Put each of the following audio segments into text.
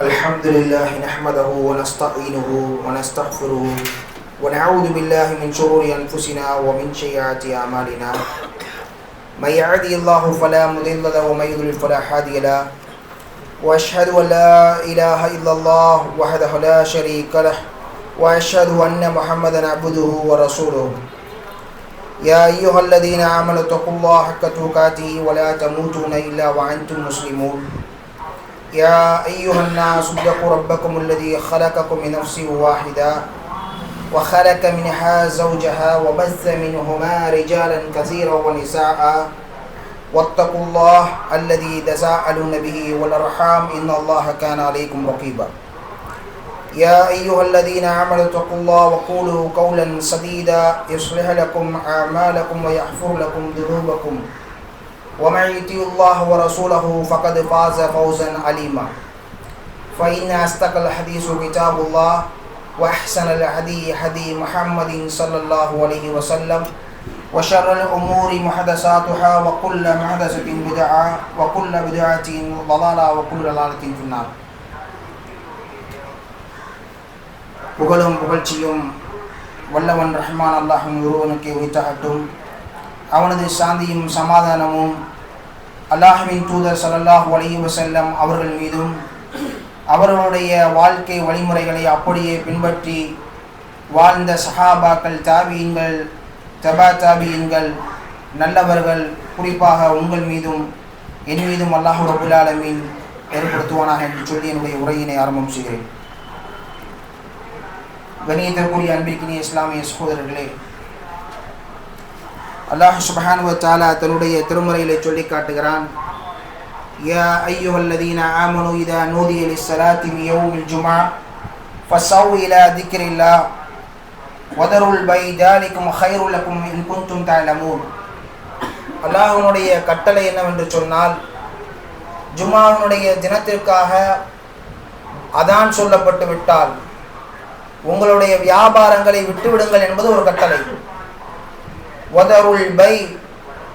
الحمد لله نحمده ونستعينه ونستغفره ونعوذ بالله من شرور أنفسنا ومن سيئات أعمالنا من يهده الله فلا مضل له ومن يضلل فلا هادي له وأشهد أن لا إله إلا الله وحده لا شريك له وأشهد أن محمدا عبده ورسوله يا أيها الذين آمنوا اتقوا الله حق تقاته ولا تموتن إلا وأنتم مسلمون يا أيها الناس اتقوا ربكم الذي خلقكم من نفس واحدة وخلق منها زوجها وبث منهما رجالا كثيرا ونساء واتقوا الله الذي تساءلون به والأرحام إن الله كان عليكم رقيبا يا أيها الذين آمنوا اتقوا الله وقولوا قولا سديدا يصلح لكم أعمالكم ويغفر لكم ذنوبكم ومن يطع الله ورسوله فقد فاز فوزا عظيما فإن أصدق الحديث كتاب الله وأحسن الهدي هدي محمد صلى الله عليه وسلم وشر الأمور محدثاتها وكل محدثة بدعة وكل بدعة ضلالة وكل ضلالة في النار. புகழும் புகழ்ச்சியும் வல்லவன் ரஹ்மான் அல்லாஹ்வின் ஒருவனுக்கு உரித்தாகட்டும். அவனது சாந்தியும் சமாதானமும் அல்லாஹ்வின் தூதர் ஸல்லல்லாஹு அலைஹி வஸல்லம் அவர்கள் மீதும் அவர்களுடைய வாழ்க்கை வழிமுறைகளை அப்படியே பின்பற்றி வாழ்ந்த சஹாபாக்கள், தாபியீன்கள், தபா தாபியீன்கள், நல்லவர்கள், குறிப்பாக உங்கள் மீதும் என் மீதும் அல்லாஹ் ரப்புல் ஆலமீன் ஏற்படுத்துவானாக என்று சொல்லி என்னுடைய உரையினை ஆரம்பம் செய்கிறேன். கணியத்திற்குரிய அன்பிற்கினிய இஸ்லாமிய சகோதரர்களே, அல்லாஹ் சுப்ஹானஹு வ தஆலா தன்னுடைய திருமறையிலே சொல்லி காட்டுகிறான், யா அய்யுஹல்லதீன ஆமனு இதா நூதிய லிஸ்ஸலாத்தி மின் யௌமில் ஜும்ஆ ஃபஸௌ இலா திக்ரில்லாஹ் வதருல் பை தாலிகும் கைருல் லகும் இன் குன்தும் தஅலமூன். அல்லாஹ்வுடைய கட்டளை என்னவென்று சொன்னால், ஜும்ஆவுடைய தினத்திற்காக அதான் சொல்லப்பட்டு விட்டால் உங்களுடைய வியாபாரங்களை விட்டுவிடுங்கள் என்பது ஒரு கட்டளை. வதருல் பை,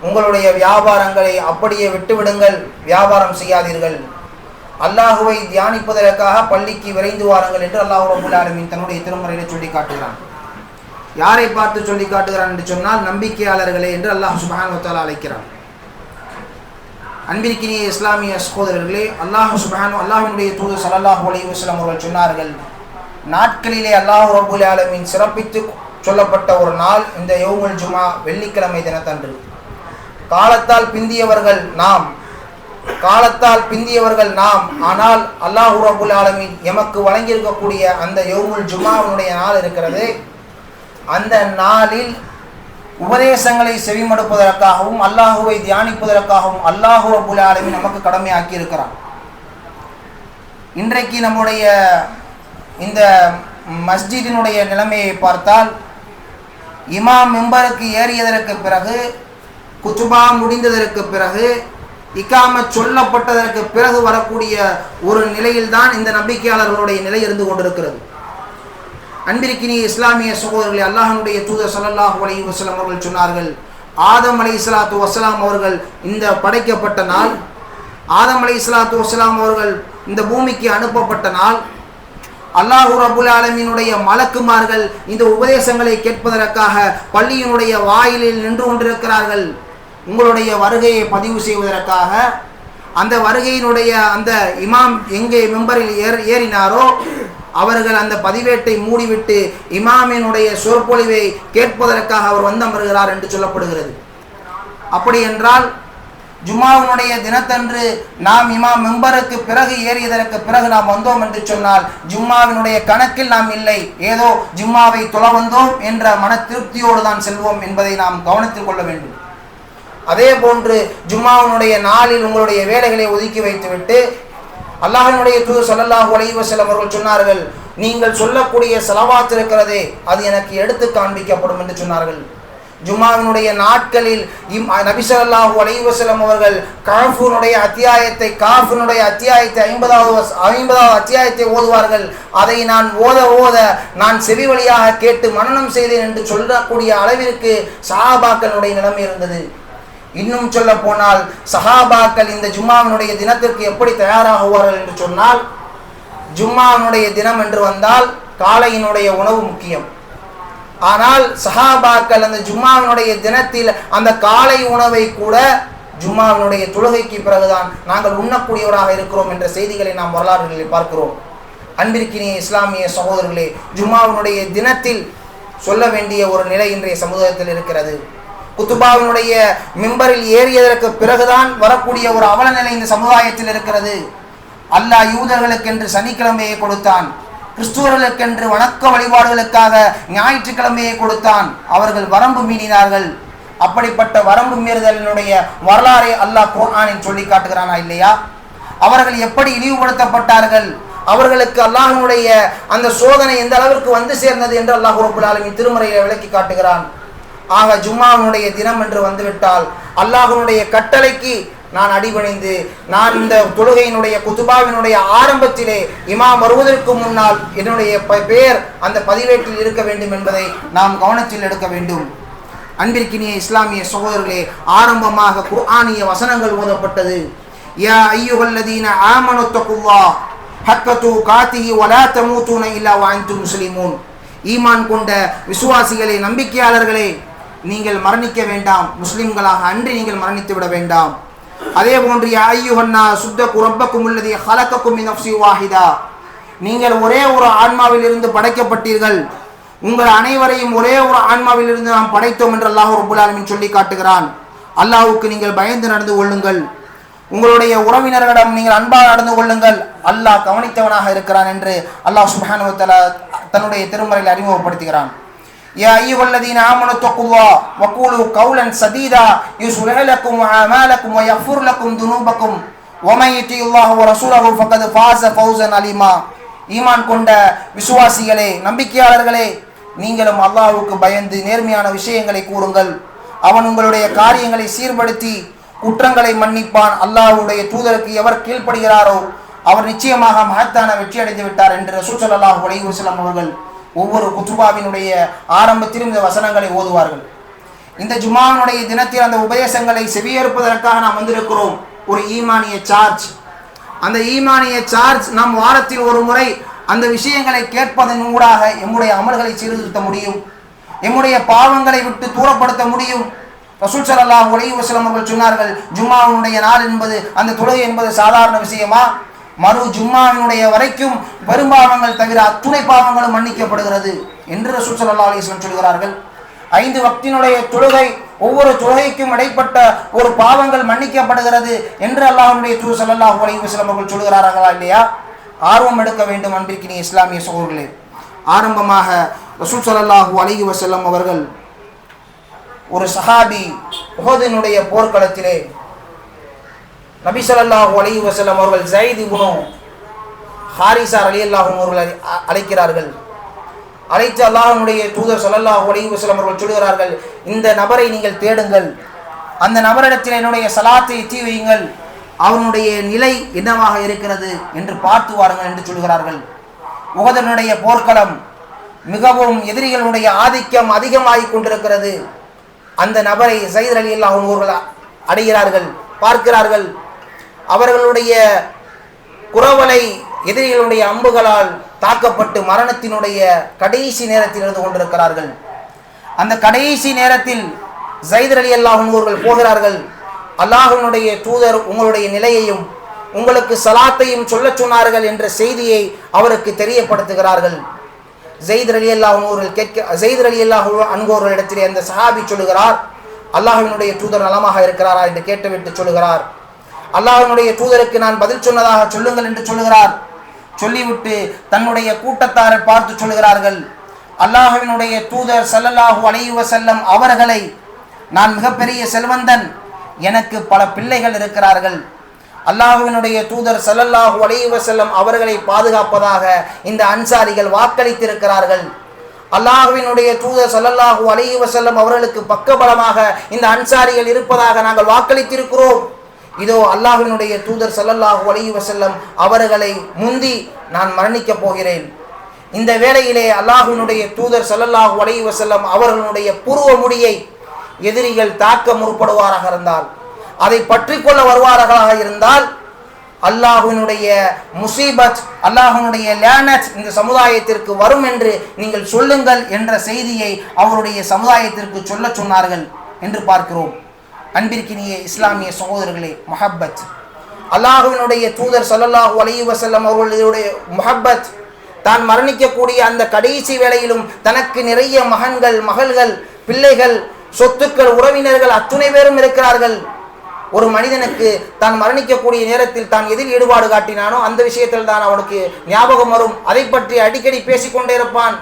உங்களுடைய வியாபாரங்களை அப்படியே விட்டுவிடுங்கள், வியாபாரம் செய்யாதீர்கள். அல்லாஹுவை தியானிப்பதற்காக பள்ளிக்கு விரைந்து வாருங்கள் என்று அல்லாஹ் ரப்புல் ஆலமீன் தன்னுடைய திருமறையிலே சொல்லி காட்டுகிறான். யாரை பார்த்து சொல்லி காட்டுகிறான் என்று சொன்னால், நம்பிக்கையாளர்களே என்று அல்லாஹ் சுப்ஹானஹு வ தஆலா அழைக்கிறான். அன்பிற்கினிய இஸ்லாமிய சகோதரர்களே, அல்லாஹ்வினுடைய தூதர் ஸல்லல்லாஹு அலைஹி வஸல்லம் அவர்கள் சொன்னார்கள், நாட்களிலே அல்லாஹ் ரப்புல் ஆலமீன் சிறப்பித்து சொல்லப்பட்ட ஒரு நாள் இந்த யௌமுல் ஜும்ஆ, வெள்ளிக்கிழமை தினத்தன்று. காலத்தால் பிந்தியவர்கள் நாம், ஆனால் அல்லாஹ் ரப்புல் ஆலமீன் எமக்கு வழங்கியிருக்கக்கூடிய அந்த யௌமுல் ஜும்ஆவுடைய நாள் இருக்கிறது. அந்த நாளில் உபதேசங்களை செவிமடுப்பதற்காகவும் அல்லாஹுவை தியானிப்பதற்காகவும் அல்லாஹ் ரப்புல் ஆலமீன் நமக்கு கடமையாக்கி இருக்கிறான். இன்றைக்கு நம்முடைய இந்த மஸ்ஜிதினுடைய நிலைமையை பார்த்தால், இமாம் மிம்பருக்கு ஏறியதற்கு பிறகு, குத்துபா முடிந்ததற்கு பிறகு, இகாமத் சொல்லப்பட்டதற்கு பிறகு வரக்கூடிய ஒரு நிலையில்தான் இந்த நம்பிக்கையாளர்களுடைய நிலை இருந்து கொண்டிருக்கிறது. அன்பிற்கினிய இஸ்லாமிய சகோதரர்களே, அல்லாஹ்வுடைய தூதர் ஸல்லல்லாஹு அலைஹி வஸல்லம் அவர்கள் சொன்னார்கள், ஆதம் அலைஹிஸ்ஸலாத்து வஸ்ஸலாம் அவர்கள் இந்த படைக்கப்பட்ட நாள், ஆதம் அலைஹிஸ்ஸலாத்து வஸ்ஸலாம் அவர்கள் இந்த பூமிக்கு அனுப்பப்பட்ட நாள், அல்லாஹ் ரப்புல் ஆலமீனுடைய மலக்குமார்கள் இந்த உபதேசங்களை கேட்பதற்காக பள்ளியினுடைய வாயிலில் நின்று கொண்டிருக்கிறார்கள். உங்களுடைய வருகையை பதிவு செய்வதற்காக அந்த வருகையினுடைய அந்த இமாம் எங்கே மெம்பரில் ஏறினாரோ அவர்கள் அந்த பதிவேட்டை மூடிவிட்டு இமாமினுடைய சொற்பொழிவை கேட்பதற்காக அவர் வந்தமர்கிறார் என்று சொல்லப்படுகிறது. அப்படி என்றால் ஜும்மாவுடைய தினத்தன்று நாம் இமாம் மெம்பருக்கு பிறகு ஏறியதற்கு பிறகு நாம் வந்தோம் என்று சொன்னால் ஜும்மாவினுடைய கணக்கில் நாம் இல்லை, ஏதோ ஜும்மாவை தொழ வந்தோம் என்ற மன திருப்தியோடு தான் செல்வோம் என்பதை நாம் கவனத்தில் கொள்ள வேண்டும். அதே போன்று ஜும்மாவினுடைய நாளில் உங்களுடைய வேலைகளை ஒதுக்கி வைத்துவிட்டு அல்லாஹ்வினுடைய தூதர் ஸல்லல்லாஹு அலைஹி வஸல்லம் அவர்கள் சொன்னார்கள், நீங்கள் சொல்லக்கூடிய ஸலவாத் இருக்கிறதே அது எனக்கு எடுத்து காண்பிக்கப்படும் என்று சொன்னார்கள். ஜும்மாவினுடைய நாட்களில் நபி ஸல்லல்லாஹு அலைஹி வஸல்லம் அவர்கள் காஃபினுடைய அத்தியாயத்தை 50வது அத்தியாயத்தை ஓதுவார்கள். அதை நான் ஓத நான் செவி வழியாக கேட்டு மனனம் செய்தேன் என்று சொல்லக்கூடிய அளவிற்கு சஹாபாக்களுடைய நிலைமை இருந்தது. இன்னும் சொல்ல போனால் சஹாபாக்கள் இந்த ஜும்மாவினுடைய தினத்திற்கு எப்படி தயாராகுவார்கள் என்று சொன்னால், ஜும்மாவினுடைய தினம் என்று வந்தால் காலையினுடைய உணவு முக்கியம். ஆனால் சஹாபாக்கள் அந்த ஜும்மாவினுடைய தினத்தில் அந்த காலை உணவை கூட ஜும்மாவினுடைய தொழுகைக்கு பிறகுதான் நாங்கள் உண்ணக்கூடியவராக இருக்கிறோம் என்ற செய்திகளை நாம் வரலாறுகளில் பார்க்கிறோம். அன்பிற்கினிய இஸ்லாமிய சகோதரர்களே, ஜும்மாவினுடைய தினத்தில் சொல்ல வேண்டிய ஒரு நிலை இன்றைய சமுதாயத்தில் இருக்கிறது. குத்துபாவினுடைய மிம்பரில் ஏறியதற்கு பிறகுதான் வரக்கூடிய ஒரு அவல நிலை இந்த சமுதாயத்தில் இருக்கிறது. அல்லாஹ் யூதர்களுக்கென்று சனிக்கிழமையை கொடுத்தான், கிறிஸ்துவர்களுக்கென்று வணக்க வழிபாடுகளுக்காக ஞாயிற்றுக்கிழமையை கொடுத்தான். அவர்கள் வரம்பு மீறினார்கள். அப்படிப்பட்ட வரம்பு மீறுதலினுடைய வரலாறை அல்லாஹ் குர்ஆனில் சொல்லி காட்டுகிறானா இல்லையா? அவர்கள் எப்படி இழிவுபடுத்தப்பட்டார்கள், அவர்களுக்கு அல்லாஹ்வுடைய அந்த சோதனை எந்த அளவிற்கு வந்து சேர்ந்தது என்று அல்லாஹ் ரப்பல் ஆலமீன் திருமறையை விளக்கி காட்டுகிறான். ஆக ஜும்மாவுடைய தினம் என்று வந்துவிட்டால் அல்லாஹ்வுடைய கட்டளைக்கு நான் அடிபணிந்து, நான் இந்த தொழுகையினுடைய குதுபாவினுடைய ஆரம்பத்திலே இமாம் வருவதற்கு முன்னால் என்னுடைய பெயர் அந்த பதிவேட்டில் இருக்க வேண்டும் என்பதை நாம் கவனத்தில் எடுக்க வேண்டும். அன்பிற்கினிய இஸ்லாமிய சகோதரர்களே, ஆரம்பமாக குர்ஆனிய வசனங்கள் ஓதப்பட்டது. யா அய்யுஹல்லதீன ஆமனு தக்குல்லாஹ் ஹக்க துகாத்திஹி வலா தமூதுன இல்லா வஅன்தும் முஸ்லிமூன். ஈமான் கொண்ட விசுவாசிகளே, நம்பிக்கையாளர்களே, நீங்கள் மரணிக்க வேண்டாம், முஸ்லிம்களாக அன்றி நீங்கள் மரணித்து விட வேண்டாம். அதே போன்று யா அய்யுஹன்னா சுத்தகு ரப்பக்கும் அல்லதீ ஹலகக்கும் மின் நஃப்ஸின் வாஹிதா. நீங்கள் ஒரே ஒரு ஆன்மாவில் இருந்து படைக்கப்பட்டீர்கள், உங்கள் அனைவரையும் ஒரே ஒரு ஆன்மாவில் இருந்து நாம் படைத்தோம் என்று அல்லாஹ் ரப்பல் ஆலமீன் சொல்லி காட்டுகிறான். அல்லாஹ்வுக்கு நீங்கள் பயந்து நடந்து கொள்ளுங்கள், உங்களுடைய உறவினர்களிடம் நீங்கள் அன்பாக நடந்து கொள்ளுங்கள், அல்லாஹ் கவனித்தவனாக இருக்கிறான் என்று அல்லாஹ் சுப்ஹானஹு வ தஆலா தன்னுடைய திருமறையில் அறிமுகப்படுத்துகிறான். யா அய்யுஹல்லதீன ஆமனு தக்குல்லாஹ் வகூலு கௌலன் சதீதா யுஸ்லிஹ் லக்கும் அமாலக்கும் வ யக்ஃபிர் லக்கும் துனூபக்கும் வ மன் யுத்தில்லாஹ வ ரசூலஹு ஃபகத் ஃபாஸ ஃபௌஸன் அலீமா. ஈமான் கொண்ட விசுவாசிகளே, நம்பிக்கையாளர்களே, நீங்களும் அல்லாஹ்வுக்கு பயந்து நேர்மையான விஷயங்களை கூறுங்கள். அவன் உங்களுடைய காரியங்களை சீர்படுத்தி குற்றங்களை மன்னிப்பான். அல்லாஹ்வுடைய தூதருக்கு எவர் கீழ்ப்படுகிறாரோ அவர் நிச்சயமாக மகத்தான வெற்றி அடைந்து விட்டார் என்று ரசூல் ஸல்லல்லாஹு அலைஹி வஸல்லம் அவர்கள் ஒவ்வொரு குத்பாவினுடைய ஆரம்பத்திலும் இந்த வசனங்களை ஓதுவார்கள். இந்த ஜும்மாவினுடைய தினத்தில் அந்த உபதேசங்களை செவியேற்பதற்காக நாம் வந்திருக்கிறோம். ஒரு ஈமானிய சார்ஜ். அந்த ஈமானிய சார்ஜ் நாம் வாரத்தில் ஒரு முறை அந்த விஷயங்களை கேட்பதன் ஊடாக எம்முடைய அமல்களை சீர்திருத்த முடியும், எம்முடைய பாவங்களை விட்டு தூரப்படுத்த முடியும். ரசூல் ஸல்லல்லாஹு அலைஹி வஸல்லம் அவர்கள் சொன்னார்கள், ஜும்மாவினுடைய நாள் என்பது, அந்த தொழுகை என்பது சாதாரண விஷயமா? மறு ஜும்மாவினுடைய வரைக்கும் பெரும்பாவங்கள் தவிர அத்துணை பாவங்களும் மன்னிக்கப்படுகிறது என்று ரசூல் ஸல்லல்லாஹு அலைஹி வஸல்லம் சொல்கிறார்கள். 5 வக்தினுடைய தொழுகை, ஒவ்வொரு தொழுகைக்கும் இடைப்பட்ட ஒரு பாவங்கள் மன்னிக்கப்படுகிறது என்று அல்லாஹ்வுடைய தூதர் ஸல்லல்லாஹு அலைஹி வஸல்லம் அவர்கள் சொல்கிறார்களா இல்லையா? ஆர்வம் எடுக்க வேண்டும் அன்பிற்கினிய இஸ்லாமிய சகோதரர்களே. ஆரம்பமாக ரசூல் ஸல்லல்லாஹு அலைஹி வஸல்லம் அவர்கள் ஒரு சஹாபி உஹதினுடைய போர்க்களத்திலே நபி ஸல்லல்லாஹு அலைஹி வஸல்லம் அவர்கள் ஸைத் இப்னு ஹாரிஸா ரலியல்லாஹு அன்ஹு அவர்களை அழைக்கிறார்கள். அழைத்து அல்லாஹ்வுடைய தூதர் ஸல்லல்லாஹு அலைஹி வஸல்லம் அவர்கள் சொல்கிறார்கள், இந்த நபரை நீங்கள் தேடுங்கள், அந்த நபரிடத்தில் என்னுடைய சலாத்தை எத்தி வையுங்கள், அவனுடைய நிலை என்னவாக இருக்கிறது என்று பார்த்து வாருங்கள் என்று சொல்கிறார்கள். உஹதினுடைய போர்க்களம் மிகவும் எதிரிகளுடைய ஆதிக்கம் அதிகமாகிக் கொண்டிருக்கிறது. அந்த நபரை ஸைத் ரலியல்லாஹு அன்ஹு அவர்கள் அடைகிறார்கள், பார்க்கிறார்கள். அவர்களுடைய குரவலை எதிரிகளுடைய அம்புகளால் தாக்கப்பட்டு மரணத்தினுடைய கடைசி நேரத்தில் இருந்து கொண்டிருக்கிறார்கள். அந்த கடைசி நேரத்தில் ஸைத் ரலியல்லாஹு அன்ஹு அவர்கள் போகிறார்கள். அல்லாஹ்வுடைய தூதர் உங்களுடைய நிலையையும் உங்களுக்கு சலாத்தையும் சொல்ல சொன்னார்கள் என்ற செய்தியை அவருக்கு தெரியப்படுத்துகிறார்கள். ஸைத் ரலியல்லாஹு அன்ஹு அவர்களிடத்திலே அந்த சஹாபி சொல்லுகிறார், அல்லாஹ்வினுடைய தூதர் நலமாக இருக்கிறாரா என்று கேட்டுவிட்டு சொல்லுகிறார், அல்லாஹ்வினுடைய தூதருக்கு நான் பதில் சொன்னதாக சொல்லுங்கள் என்று சொல்லுகிறார். சொல்லிவிட்டு தன்னுடைய கூட்டத்தாரை பார்த்து சொல்லுகிறார்கள், அல்லாஹ்வினுடைய தூதர் ஸல்லல்லாஹு அலைஹி வஸல்லம் அவர்களை, நான் மிகப்பெரிய செல்வந்தன், எனக்கு பல பிள்ளைகள் இருக்கிறார்கள், அல்லாஹ்வினுடைய தூதர் ஸல்லல்லாஹு அலைஹி வஸல்லம் அவர்களை பாதுகாப்பதாக இந்த அன்சாரிகள் வாக்களித்திருக்கிறார்கள். அல்லாஹ்வினுடைய தூதர் ஸல்லல்லாஹு அலைஹி வஸல்லம் அவர்களுக்கு பக்கபலமாக இந்த அன்சாரிகள் இருப்பதாக நாங்கள் வாக்களித்திருக்கிறோம். இதோ அல்லாஹ்வினுடைய தூதர் ஸல்லல்லாஹு அலைஹி வஸல்லம் அவர்களை முந்தி நான் மரணிக்கப் போகிறேன். இந்த வேளையிலே அல்லாஹ்வினுடைய தூதர் ஸல்லல்லாஹு அலைஹி வஸல்லம் அவர்களுடைய புருவ முடியை எதிரிகள் தாக்க முற்படுவாராக இருந்தால், அதை பற்றி கொள்ள வருவார்களாக இருந்தால், அல்லாஹ்வினுடைய முசீபத், அல்லாஹ்வினுடைய லானத் இந்த சமுதாயத்திற்கு வரும் என்று நீங்கள் சொல்லுங்கள் என்ற செய்தியை அவருடைய சமுதாயத்திற்கு சொல்ல சொன்னார்கள் என்று பார்க்கிறோம். அன்பிற்கினிய இஸ்லாமிய சகோதரர்களே, முஹப்பத், அல்லாஹ்வினுடைய தூதர் ஸல்லல்லாஹு அலைஹி வஸல்லம் அவர்களுடைய முஹப்பத், தான் மரணிக்கக்கூடிய அந்த கடைசி வேளையிலும் தனக்கு நிறைய மகன்கள், மகள்கள், பிள்ளைகள், சொத்துக்கள், உறவினர்கள் அத்துணை பேரும் இருக்கிறார்கள். ஒரு மனிதனுக்கு தான் மரணிக்கக்கூடிய நேரத்தில் தான் எதில் ஈடுபாடு காட்டினானோ அந்த விஷயத்தில் தான் அவனுக்கு ஞாபகம் வரும், அதை பற்றி அடிக்கடி பேசிக்கொண்டே இருப்பான்.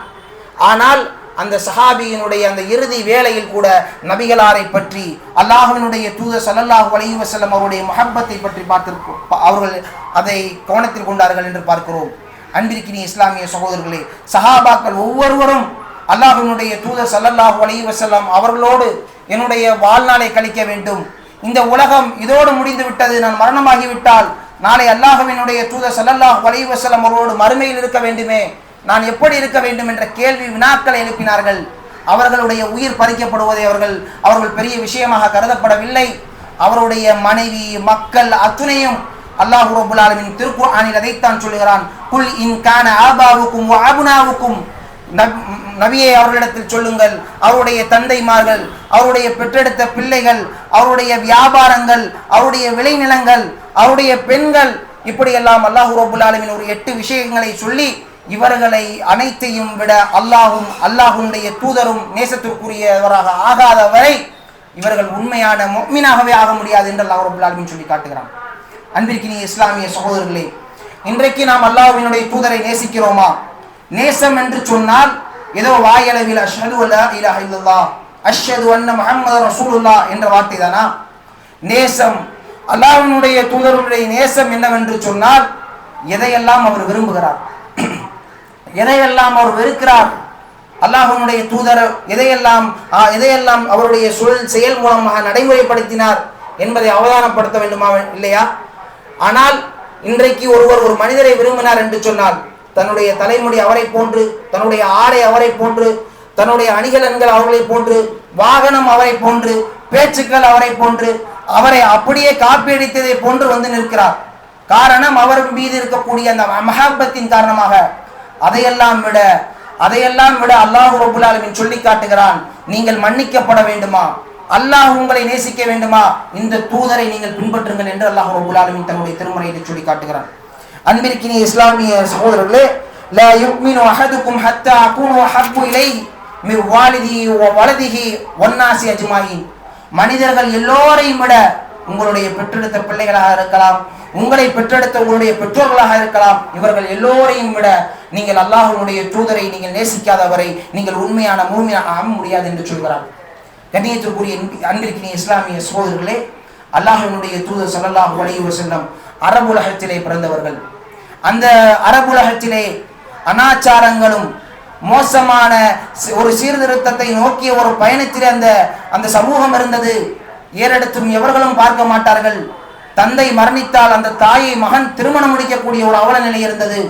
ஆனால் அந்த சஹாபியினுடைய அந்த இறுதி வேளையில் கூட நபிகளாரை பற்றி, அல்லாஹ்வினுடைய தூதர் ஸல்லல்லாஹு அலைஹி வஸல்லம் அவருடைய முஹப்பத்தை பற்றி அவர்கள் அதை கவனத்தில் கொண்டார்கள் என்று பார்க்கிறோம். அன்பிற்கினிய இஸ்லாமிய சகோதரர்களே, சஹாபாக்கள் ஒவ்வொருவரும் அல்லாஹ்வினுடைய தூதர் ஸல்லல்லாஹு அலைஹி வஸல்லம் அவர்களோடு என்னுடைய வாழ்நாளை கழிக்க வேண்டும், இந்த உலகம் இதோடு முடிந்து விட்டது, நான் மரணமாகிவிட்டால் நாளை அல்லாஹ்வினுடைய தூதர் ஸல்லல்லாஹு அலைஹி வஸல்லம் அவர்களோடு மறுமையில் இருக்க வேண்டுமே, நான் எப்படி இருக்க வேண்டும் என்ற கேள்வி வினாக்களை எழுப்பினார்கள். அவர்களுடைய உயிர் பறிக்கப்படுவதை அவர்கள் பெரிய விஷயமாக கருதப்படவில்லை. அவருடைய மனைவி, மக்கள் அத்துணையும் அல்லாஹ் ரப்பல் ஆலமீன் திருக்குர்ஆனில் அதைத்தான் சொல்லுகிறான். குல் இன் கான ஆபாவுக்கும் வ அப்னாவுக்கும், நபியே அவர்களிடத்தில் சொல்லுங்கள், அவருடைய தந்தைமார்கள், அவருடைய பெற்றெடுத்த பிள்ளைகள், அவருடைய வியாபாரங்கள், அவருடைய விளைநிலங்கள், அவருடைய பெண்கள், இப்படியெல்லாம் அல்லாஹ் ரப்பல் ஆலமீன் ஒரு 8 விஷயங்களை சொல்லி இவர்களை அனைத்தையும் விட அல்லாஹும் அல்லாஹ்வுடைய தூதரும் நேசத்திற்குரியவராக ஆகாத வரை இவர்கள் உண்மையான முஃமினாகவே ஆக முடியாது என்று அல்லாஹ் ரப்பல் ஆலமீன் சொல்லி காட்டுகிறான். அன்பிற்கினிய இஸ்லாமிய சகோதரர்களே, இன்றைக்கு நாம் அல்லாஹ்வினுடைய தூதரை நேசிக்கிறோமா? நேசம் என்று சொன்னால் ஏதோ வாயளவில் அஷ்ஹது அல்லா இலாஹ இல்லல்லாஹ், அஷ்ஹது அன்ன முஹம்மது ரசூலுல்லாஹ் என்ற வார்த்தை தானா? நேசம், அல்லாஹ்வினுடைய தூதருடைய நேசம் என்னவென்று சொன்னால் எதையெல்லாம் அவர் விரும்புகிறார், எதையெல்லாம் அவர் வெறுக்கிறார், அல்லாஹ்வினுடைய தூதர் எதையெல்லாம் அவருடைய செயல் மூலமாக நடைமுறைப்படுத்தினார் என்பதை அவதானப்படுத்த வேண்டுமா இல்லையா? ஆனால் இன்றைக்கு ஒரு மனிதரை விரும்பினார் என்று சொன்னால் தன்னுடைய தலைமுடி அவரை போன்று, தன்னுடைய ஆடை அவரை போன்று, தன்னுடைய அணிகலன்கள் அவர்களை போன்று, வாகனம் அவரை போன்று, பேச்சுக்கள் அவரை போன்று, அவரை அப்படியே காப்பியடித்ததை போன்று வந்து நிற்கிறார். காரணம் அவர் மீது இருக்கக்கூடிய அந்த மஹப்பத்தின் காரணமாக. அதையெல்லாம் விட அல்லாஹ் ரப்பல் ஆலமீன் சொல்லி காட்டுகிறான், நீங்கள் மன்னிக்கப்பட வேண்டுமா, அல்லாஹ் உங்களை நேசிக்க வேண்டுமா, இந்த தூதரை நீங்கள் பின்பற்றுங்கள் என்று அல்லாஹ் ரப்பல் ஆலமீன் தன்னுடைய திருமறையில் சொல்லி காட்டுகிறான். அன்பிற்கினிய இஸ்லாமிய சகோதரர்களே, லா யுக்மினு அஹதுக்கும் ஹத்தா அகூனு அஹப்பு இலைஹி மின் வாலிதிஹி வ வலதிஹி வன்னாஸி அஜ்மாயின். மனிதர்கள் எல்லோரையும் விட, உங்களுடைய பெற்றெடுத்த பிள்ளைகளாக இருக்கலாம், உங்களை பெற்றெடுத்த உங்களுடைய பெற்றோர்களாக இருக்கலாம், இவர்கள் எல்லோரையும் விட நீங்கள் அல்லாஹ்வுடைய தூதரை நீங்கள் நேசிக்காதவரை நீங்கள் உண்மையான மூமினாக ஆக முடியாது என்று சொல்கிறார். கண்ணியத்திற்குரிய அன்பிற்கினிய இஸ்லாமிய சகோதரர்களே, அல்லாஹ்வினுடைய தூதர் ஸல்லல்லாஹு அலைஹி வஸல்லம் அரபுலகத்திலே பிறந்தவர்கள். அந்த அரபுலகத்திலே அனாச்சாரங்களும் மோசமான ஒரு சீர்திருத்தத்தை நோக்கிய ஒரு பயணத்திலே அந்த சமூகம் இருந்தது. ஏறெடுத்தும் எவர்களும் பார்க்க மாட்டார்கள். தந்தை மரணித்தால் அந்த தாயை மகன் திருமணம் முடிக்கக்கூடிய ஒரு அவல நிலை இருந்தது.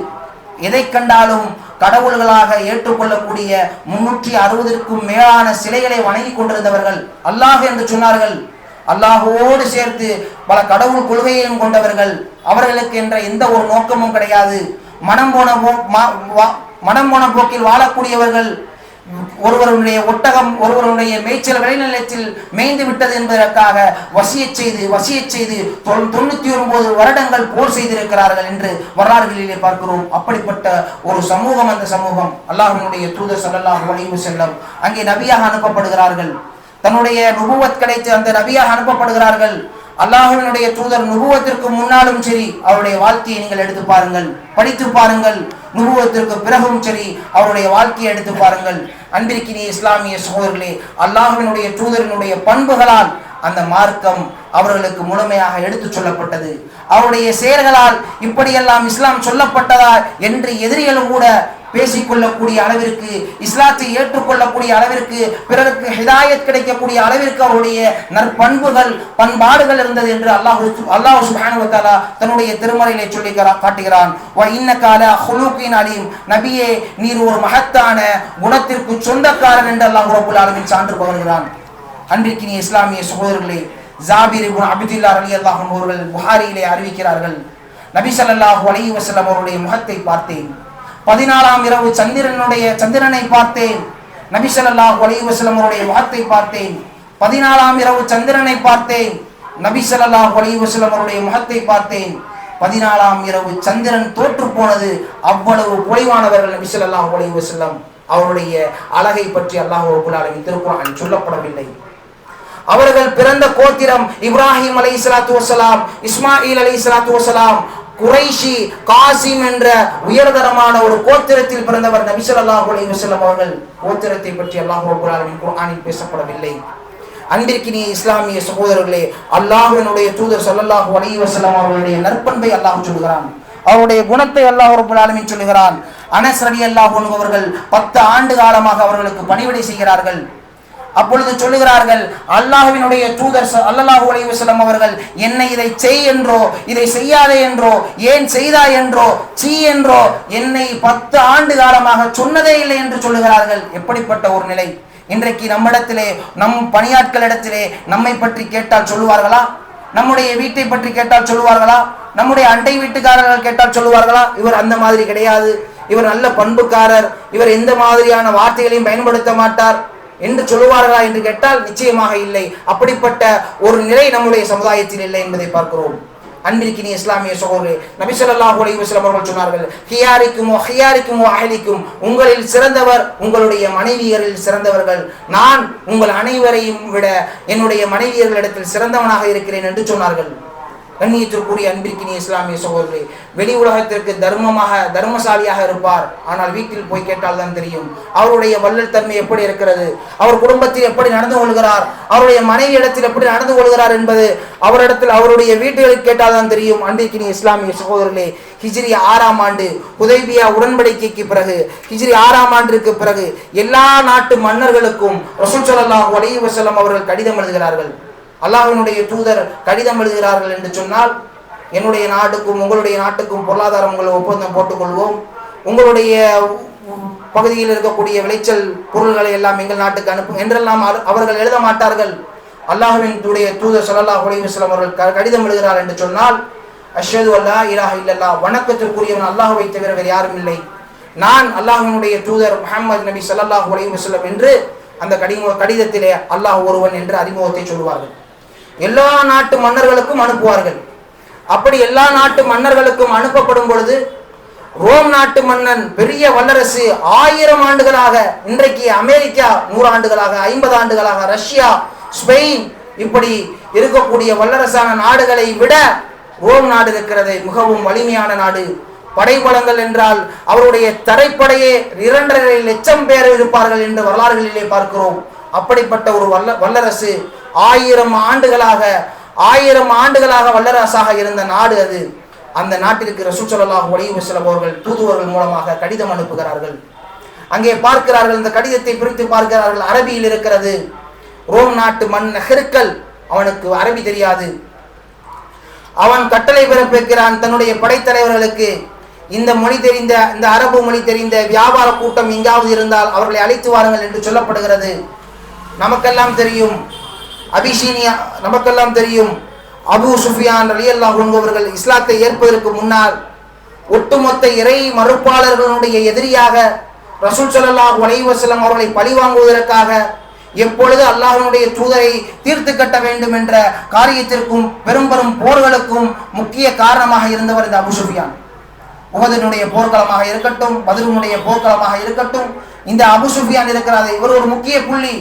எதை கண்டாலும் கடவுள்களாக ஏற்றுக்கொள்ளக்கூடிய 360க்கும் மேலான சிலைகளை வணங்கி கொண்டிருந்தவர்கள். அல்லாஹ் என்று சொன்னார்கள். அல்லாஹோடு சேர்த்து பல கடவுள் கொள்கையையும் கொண்டவர்கள். அவர்களுக்கு என்ற எந்த ஒரு நோக்கமும் கிடையாது. மனம் போன போக்கில் வாழக்கூடியவர்கள். ஒருவருடைய ஒட்டகம் ஒருவருடைய மேய்ச்சல் விளைநிலத்தில் மேய்ந்து விட்டது என்பதற்காக வசியச் செய்து 99 வருடங்கள் போர் செய்திருக்கிறார்கள் என்று வரலாறுகளிலே பார்க்கிறோம். அப்படிப்பட்ட ஒரு சமூகம் அந்த சமூகம். அல்லாஹ்வினுடைய தூதர் ஸல்லல்லாஹு அலைஹி வஸல்லம் அங்கே நபியாக அனுப்பப்படுகிறார்கள். தன்னுடைய நுபுவத் கிடைத்து அந்த நபியாக அனுப்பப்படுகிறார்கள். அல்லாஹ்வினுடைய தூதர் நுபுவத்திற்கு முன்னாலும் சரி அவருடைய வாழ்க்கையை நீங்கள் எடுத்து பாருங்கள், படித்து பாருங்கள். நுபுவத்திற்கு பிறகும் சரி அவருடைய வாழ்க்கையை எடுத்து பாருங்கள். அன்பிற்கினிய இஸ்லாமிய சகோதரர்களே, அல்லாஹ்வினுடைய தூதரினுடைய பண்புகளால் அந்த மார்க்கம் அவர்களுக்கு முழுமையாக எடுத்து சொல்லப்பட்டது. அவருடைய செயல்களால் இப்படியெல்லாம் இஸ்லாம் சொல்லப்பட்டதா என்று எதிரிகளும் கூட பேசிக்கொள்ளக்கூடிய அளவிற்கு, இஸ்லாத்தை ஏற்றுக்கொள்ளக்கூடிய அளவிற்கு, பிறருக்கு ஹிதாயத் கிடைக்கக்கூடிய அளவிற்கு அவருடைய நற்பண்புகள் பண்பாடுகள் இருந்தது என்று அல்லாஹ் சுப்ஹானஹு வ தஆலா தன்னுடைய திருமறையிலே சொல்லி காட்டுகிறான். வ இன்னக அலா ஹுலூகின் அலீம், நபியே நீர் ஒரு மகத்தான குணத்திற்கு சொந்தக்காரன் என்று அல்லாஹ் ரப்பல் ஆலமீன் சான்று பகர்கிறான். அன்றைக்கினிய இஸ்லாமிய சகோதரர்களே, ஜாபிர் இப்னு அப்துல்லா ரலியல்லாஹு அன்ஹு அவர்கள் புகாரியிலே அறிவிக்கிறார்கள், நபி ஸல்லல்லாஹு அலைஹி வஸல்லம் அவருடைய முகத்தை பார்த்தேன். 14ஆம் இரவு சந்திரனை பார்த்தேன். நபி ஸல்லல்லாஹு அலைஹி வஸல்லம் அவருடைய முகத்தை பார்த்தேன். 14ஆம் இரவு சந்திரனை பார்த்தேன். நபி ஸல்லல்லாஹு அலைஹி வஸல்லம் அவருடைய முகத்தை பார்த்தேன். 14ஆம் இரவு சந்திரன் தோற்று போனது. அவ்வளவு பொலிவானவர்கள் நபி ஸல்லல்லாஹு அலைஹி வஸல்லம். அவருடைய அழகை பற்றி அல்லாஹ் ரப்பல் ஆலமீன் திருக்குர்ஆனில் சொல்லப்படவில்லை. அவர்கள் பிறந்த கோத்திரம் இப்ராஹிம் அலைஹிஸ்ஸலாத்து வஸ்ஸலாம், இஸ்மாயில் அலைஹிஸ்ஸலாத்து வஸ்ஸலாம், குறைஷி காசிம் என்ற உயர்தரமான ஒரு கோத்திரத்தில் பிறந்தவர் நபி ஸல்லல்லாஹு அலைஹி வஸல்லம் அவர்கள். கோத்திரத்தை பற்றி அல்லாஹ் ரப்பல் ஆலமீன் குர்ஆனில் பேசப்படவில்லை. அன்பிற்கினிய இஸ்லாமிய சகோதரர்களே, அல்லாஹ்வினுடைய தூதர் ஸல்லல்லாஹு அலைஹி வஸல்லம் அவர்களுடைய நற்பண்பை அல்லாஹ் சொல்கிறான். அவருடைய குணத்தை அல்லாஹ் ரப்பல் ஆலமீன் சொல்கிறான். அனஸ் ரலியல்லாஹு அன்ஹு அவர்கள் 10 ஆண்டு காலமாக அவர்களுக்கு பணிவிடை செய்கிறார்கள். அப்பொழுது சொல்லுகிறார்கள், அல்லாஹ்வினுடைய தூதர் ஸல்லல்லாஹு அலைஹி வஸல்லம் அவர்கள் என்னை இதை செய் என்றோ இதை செய்யாதே என்றோ ஏன் செய்தாய் என்றோ சீ என்றோ என்னை 10 ஆண்டு காலமாக சொன்னதே இல்லை என்று சொல்லுகிறார்கள். எப்படிப்பட்ட ஒரு நிலை! இன்றைக்கு நம்மிடத்திலே, நம் பணியாட்களிடத்திலே நம்மை பற்றி கேட்டால் சொல்லுவார்களா? நம்முடைய வீட்டை பற்றி கேட்டால் சொல்லுவார்களா? நம்முடைய அண்டை வீட்டுக்காரர்கள் கேட்டால் சொல்லுவார்களா? இவர் அந்த மாதிரி கிடையாது, இவர் நல்ல பண்புக்காரர், இவர் எந்த மாதிரியான வார்த்தைகளையும் பயன்படுத்த மாட்டார் என்று சொல்லுவார்களா என்று கேட்டால் நிச்சயமாக இல்லை. அப்படிப்பட்ட ஒரு நிலை நம்முடைய சமுதாயத்தில் இல்லை என்பதை பார்க்கிறோம். அன்பிற்கினிய இஸ்லாமிய சகோதரர்களே, நபி ஸல்லல்லாஹு அலைஹி வஸல்லம் அவர்கள் சொன்னார்கள், ஹியாரிக்கும் அஹ்லிக்கும், உங்களில் சிறந்தவர் உங்களுடைய மனைவியரில் சிறந்தவர்கள். நான் உங்கள் அனைவரையும் விட என்னுடைய மனைவியர்களிடத்தில் சிறந்தவனாக இருக்கிறேன் என்று சொன்னார்கள். கண்ணியத்திற்குரிய அன்பிற்கினிய இஸ்லாமிய சகோதரர்களே, வெளி உலகத்திற்கு தர்மசாலியாக இருப்பார். ஆனால் வீட்டில் போய் கேட்டால் தான் தெரியும் அவருடைய வள்ளல் தன்மை எப்படி இருக்கிறது, அவர் குடும்பத்தில் எப்படி நடந்து கொள்கிறார், அவருடைய மனைவி இடத்தில் எப்படி நடந்து கொள்கிறார் என்பது அவரிடத்தில், அவருடைய வீடுகளில் கேட்டால் தான் தெரியும். அன்பிற்கினிய இஸ்லாமிய சகோதரர்களே, ஹிஜ்ரி 6ஆம் ஆண்டு ஹுதைபியா உடன்படிக்கைக்கு பிறகு, ஹிஜ்ரி 6ஆம் ஆண்டிற்கு பிறகு எல்லா நாட்டு மன்னர்களுக்கும் ரசூல் ஸல்லல்லாஹு அலைஹி வஸல்லம் அவர்கள் கடிதம் எழுதுகிறார்கள். அல்லாஹ்வினுடைய தூதர் கடிதம் எழுதுகிறார்கள் என்று சொன்னால், என்னுடைய நாட்டுக்கும் உங்களுடைய நாட்டுக்கும் பொருளாதாரம் ஒப்பந்தம் போட்டுக்கொள்வோம், உங்களுடைய பகுதியில் இருக்கக்கூடிய விளைச்சல் பொருள்களை எல்லாம் எங்கள் நாட்டுக்கு அனுப்பும் என்றெல்லாம் அவர்கள் எழுத மாட்டார்கள். அல்லாஹ்வினுடைய தூதர் ஸல்லல்லாஹு அலைஹி வஸல்லம் அவர்கள் கடிதம் எழுதுகிறார் என்று சொன்னால், அஷ்ஹது அல்லா இலாஹ இல்லல்லாஹ், வணக்கத்திற்குரியவன் அல்லாஹ்வை தவிர வேறு யாரும் இல்லை, நான் அல்லாஹ்வினுடைய தூதர் முஹம்மது நபி ஸல்லல்லாஹு அலைஹி வஸல்லம் என்று அந்த கடிதத்திலே அல்லாஹ் ஒருவன் என்று அறிமுகத்தை சொல்வார்கள். எல்லா நாட்டு மன்னர்களுக்கும் அனுப்புவார்கள். அப்படி எல்லா நாட்டு மன்னர்களுக்கும் அனுப்பப்படும் பொழுது, ரோம் நாட்டு மன்னன் பெரிய வல்லரசு 1000 ஆண்டுகளாக, இன்றைக்கு அமெரிக்கா 100 ஆண்டுகளாக, 50 ஆண்டுகளாக, ரஷ்யா, ஸ்பெயின் இப்படி இருக்கக்கூடிய வல்லரசான நாடுகளை விட ரோம் நாடு இருக்கிறது மிகவும் வலிமையான நாடு. படைபலங்கள் என்றால் அவருடைய தரைப்படையே 2.5 லட்சம் பேர் இருப்பார்கள் என்று வரலாறுகளிலே பார்க்கிறோம். அப்படிப்பட்ட ஒரு வல்லரசு 1000 ஆண்டுகளாக வல்லரசாக இருந்த நாடு அது. அந்த நாட்டிற்கு ரசூல் ஸல்லல்லாஹு அலைஹி வஸல்லம் அவர்கள் தூதுவர்கள் மூலமாக கடிதம் அனுப்புகிறார்கள். அங்கே பார்க்கிறார்கள், இந்த கடிதத்தை பிரித்து பார்க்கிறார்கள், அரபியில் இருக்கிறது. ரோம் நாட்டு மன்னர் ஹெர்கல், அவனுக்கு அரபி தெரியாது. அவன் கட்டளை பிறப்பிக்கிறான் தன்னுடைய படைத்தலைவர்களுக்கு, இந்த மொழி தெரிந்த, இந்த அரபு மொழி தெரிந்த வியாபார கூட்டம் எங்காவது இருந்தால் அவர்களை அழைத்து வாருங்கள் என்று சொல்லப்படுகிறது. நமக்கெல்லாம் தெரியும் அபிஷீனியா, நமக்கெல்லாம் தெரியும் அபூ சுஃபியான் ரலியல்லாஹு அன்ஹு அவர்கள் இஸ்லாத்தை ஏற்பதற்கு முன்னால் ஒட்டுமொத்த இறை மறுப்பாளர்களுடைய எதிரியாக ரசூல் ஸல்லல்லாஹு அலைஹி வஸல்லம் அவர்களை பழிவாங்குவதற்காக எப்பொழுது அல்லாஹ்வினுடைய தூதரை தீர்த்து கட்ட வேண்டும் என்ற காரியத்திற்கும் பெரும் போர்களுக்கும் முக்கிய காரணமாக இருந்தவர் இந்த அபூ சுஃபியான். உஹதுனுடைய போர்க்களமாக இருக்கட்டும், பத்ருனுடைய போர்க்களமாக இருக்கட்டும், இந்த அபூ சுஃபியான் இருக்கிறார். இவர் ஒரு முக்கிய புள்ளி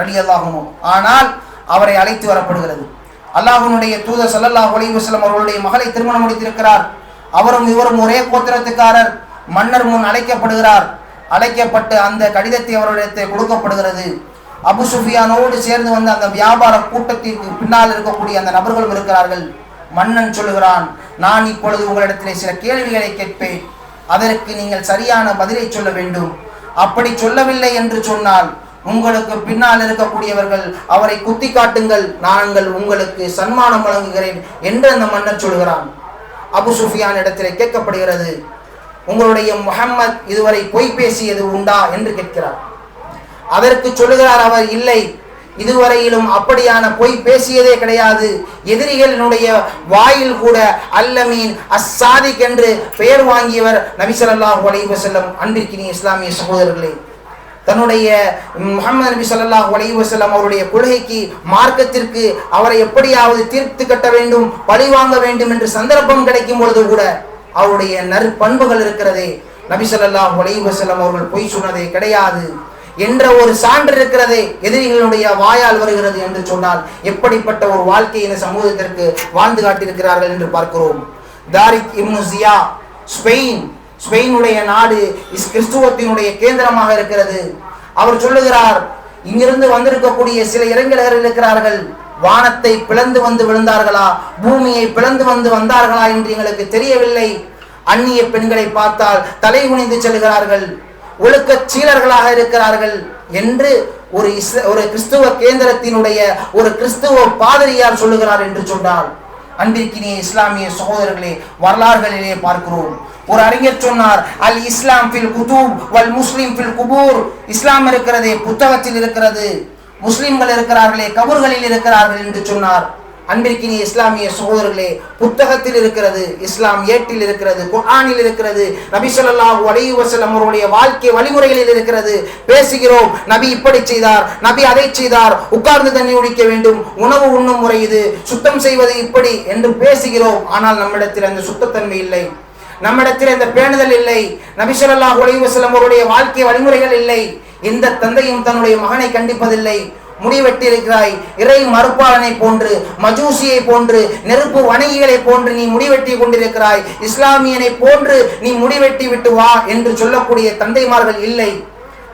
ரலியல்லாஹு அன்ஹு. ஆனால் அவரை அழைத்து வரப்படுகிறது. அல்லாஹ்வினுடைய தூதர் ஸல்லல்லாஹு அலைஹி வஸல்லம் அவர்களுடைய மகளை திருமணம் முடித்திருக்கிறார். அவரும் இவரும் ஒரே கோத்திரத்துக்காரர். மன்னர் முன் அழைக்கப்படுகிறார். அழைக்கப்பட்டு அந்த கடிதத்தை அவரிடத்தில் கொடுக்கப்படுகிறது. அபூ சுஃபியானோடு சேர்ந்து வந்த அந்த வியாபார கூட்டத்திற்கு பின்னால் இருக்கக்கூடிய அந்த நபர்களும் இருக்கிறார்கள். மன்னன் சொல்லுகிறான், நான் இப்பொழுது உங்களிடத்திலே சில கேள்விகளை கேட்பேன், அதற்கு நீங்கள் சரியான பதிலை சொல்ல வேண்டும். அப்படி சொல்லவில்லை என்று சொன்னால் உங்களுக்கு பின்னால் இருக்கக்கூடியவர்கள் அவரை குத்தி காட்டுங்கள், நாங்கள் உங்களுக்கு சன்மானம் வழங்குகிறேன் என்று அந்த மன்னர் சொல்கிறான். அபூ சுஃபியான் இடத்திலே கேட்கப்படுகிறது, உங்களுடைய முஹம்மத் இதுவரை பொய் பேசியது உண்டா என்று கேட்கிறார். அதற்கு சொல்லுகிறார் அவர், இல்லை, இதுவரையிலும் அப்படியான பொய் பேசியதே கிடையாது. எதிரிகளினுடைய வாயில் கூட அல்லமீன் அஸ்ஸாதிக் என்று பெயர் வாங்கியவர் நபி ஸல்லல்லாஹு அலைஹி வஸல்லம். அன்பிற்கினிய இஸ்லாமிய சகோதரர்களே, தன்னுடைய முஹம்மது நபி ஸல்லல்லாஹு அலைஹி வஸல்லம் அவருடைய கொள்கைக்கு, மார்க்கத்திற்கு அவரை எப்படியாவது தீர்த்து கட்ட வேண்டும், பழி வாங்க வேண்டும் என்று சந்தர்ப்பம் கிடைக்கும் பொழுது கூட அவருடைய நற்பண்புகள் இருக்கிறதே, நபி ஸல்லல்லாஹு அலைஹி வஸல்லம் அவர்கள் பொய் சொன்னதே கிடையாது என்ற ஒரு சான்று இருக்கிறதே, எதிரிகளுடைய வாயால் வருகிறது என்று சொன்னால் எப்படிப்பட்ட ஒரு வாழ்க்கையை இந்த சமூகத்திற்கு வாழ்ந்து காட்டியிருக்கிறார்கள் என்று பார்க்கிறோம். தாரிக் இப்னு ஜியா, ஸ்பெயினுடைய நாடு கிறிஸ்துவத்தினுடைய கேந்திரமாக இருக்கிறது. அவர் சொல்லுகிறார், இங்கிருந்து வந்திருக்கக்கூடிய சில இளைஞர்கள் இருக்கிறார்கள், வானத்தை பிளந்து வந்து விழுந்தார்களா, பூமியை பிளந்து வந்து வந்தார்களா என்று எங்களுக்கு தெரியவில்லை. அந்நிய பெண்களை பார்த்தால் தலை குனிந்து செல்கிறார்கள், ஒழுக்க சீலர்களாக இருக்கிறார்கள் என்று ஒரு கிறிஸ்துவ கேந்திரத்தினுடைய ஒரு கிறிஸ்துவ பாதிரியார் சொல்லுகிறார் என்று சொன்னார். அன்பிற்கினிய இஸ்லாமிய சகோதரர்களே, வரலாறுகளிலே பார்க்கிறோம். ஒரு அறிஞர் சொன்னார், அல் இஸ்லாம் ஃபில் குதூப் வல் முஸ்லிம் ஃபில் குபூர். இஸ்லாம் இருக்கிறது புத்தகத்தில் இருக்கிறது, முஸ்லிம்கள் இருக்கிறார்களே கபர்களில் இருக்கிறார்கள் என்று சொன்னார். அன்பிற்கினிய இஸ்லாமிய சகோதரர்களே, புத்தகத்தில் இருக்கிறது, இஸ்லாம் ஏட்டில் இருக்கிறது, குர்ஆனில் இருக்கிறது, நபி ஸல்லல்லாஹு அலைஹி வஸல்லம் அவருடைய வாழ்க்கை வழிமுறைகளில் இருக்கிறது. பேசுகிறோம், நபி இப்படி செய்தார், நபி அதை செய்தார், உட்கார்ந்து தண்ணி குடிக்க வேண்டும், உணவு உண்ணும் முறை இது, சுத்தம் செய்வது இப்படி என்று பேசுகிறோம். ஆனால் நம்மிடத்தில் அந்த சுத்தத்தன்மை இல்லை, நம்மிடத்தில் அந்த பேணுதல் இல்லை, நபி ஸல்லல்லாஹு அலைஹி வஸல்லம் அவருடைய வாழ்க்கை வழிமுறைகள் இல்லை. எந்த தந்தையும் தன்னுடைய மகனை கண்டிப்பதில்லை. முடிவெட்டி இருக்கிறாய், இறை மறுப்பாளனை போன்று, மஜூசியை போன்று, நெருப்பு வணங்கிகளை போன்று நீ முடிவெட்டி கொண்டிருக்கிறாய், இஸ்லாமியனை போன்று நீ முடிவெட்டி விட்டு வா என்று சொல்லக்கூடிய தந்தைமார்கள் இல்லை.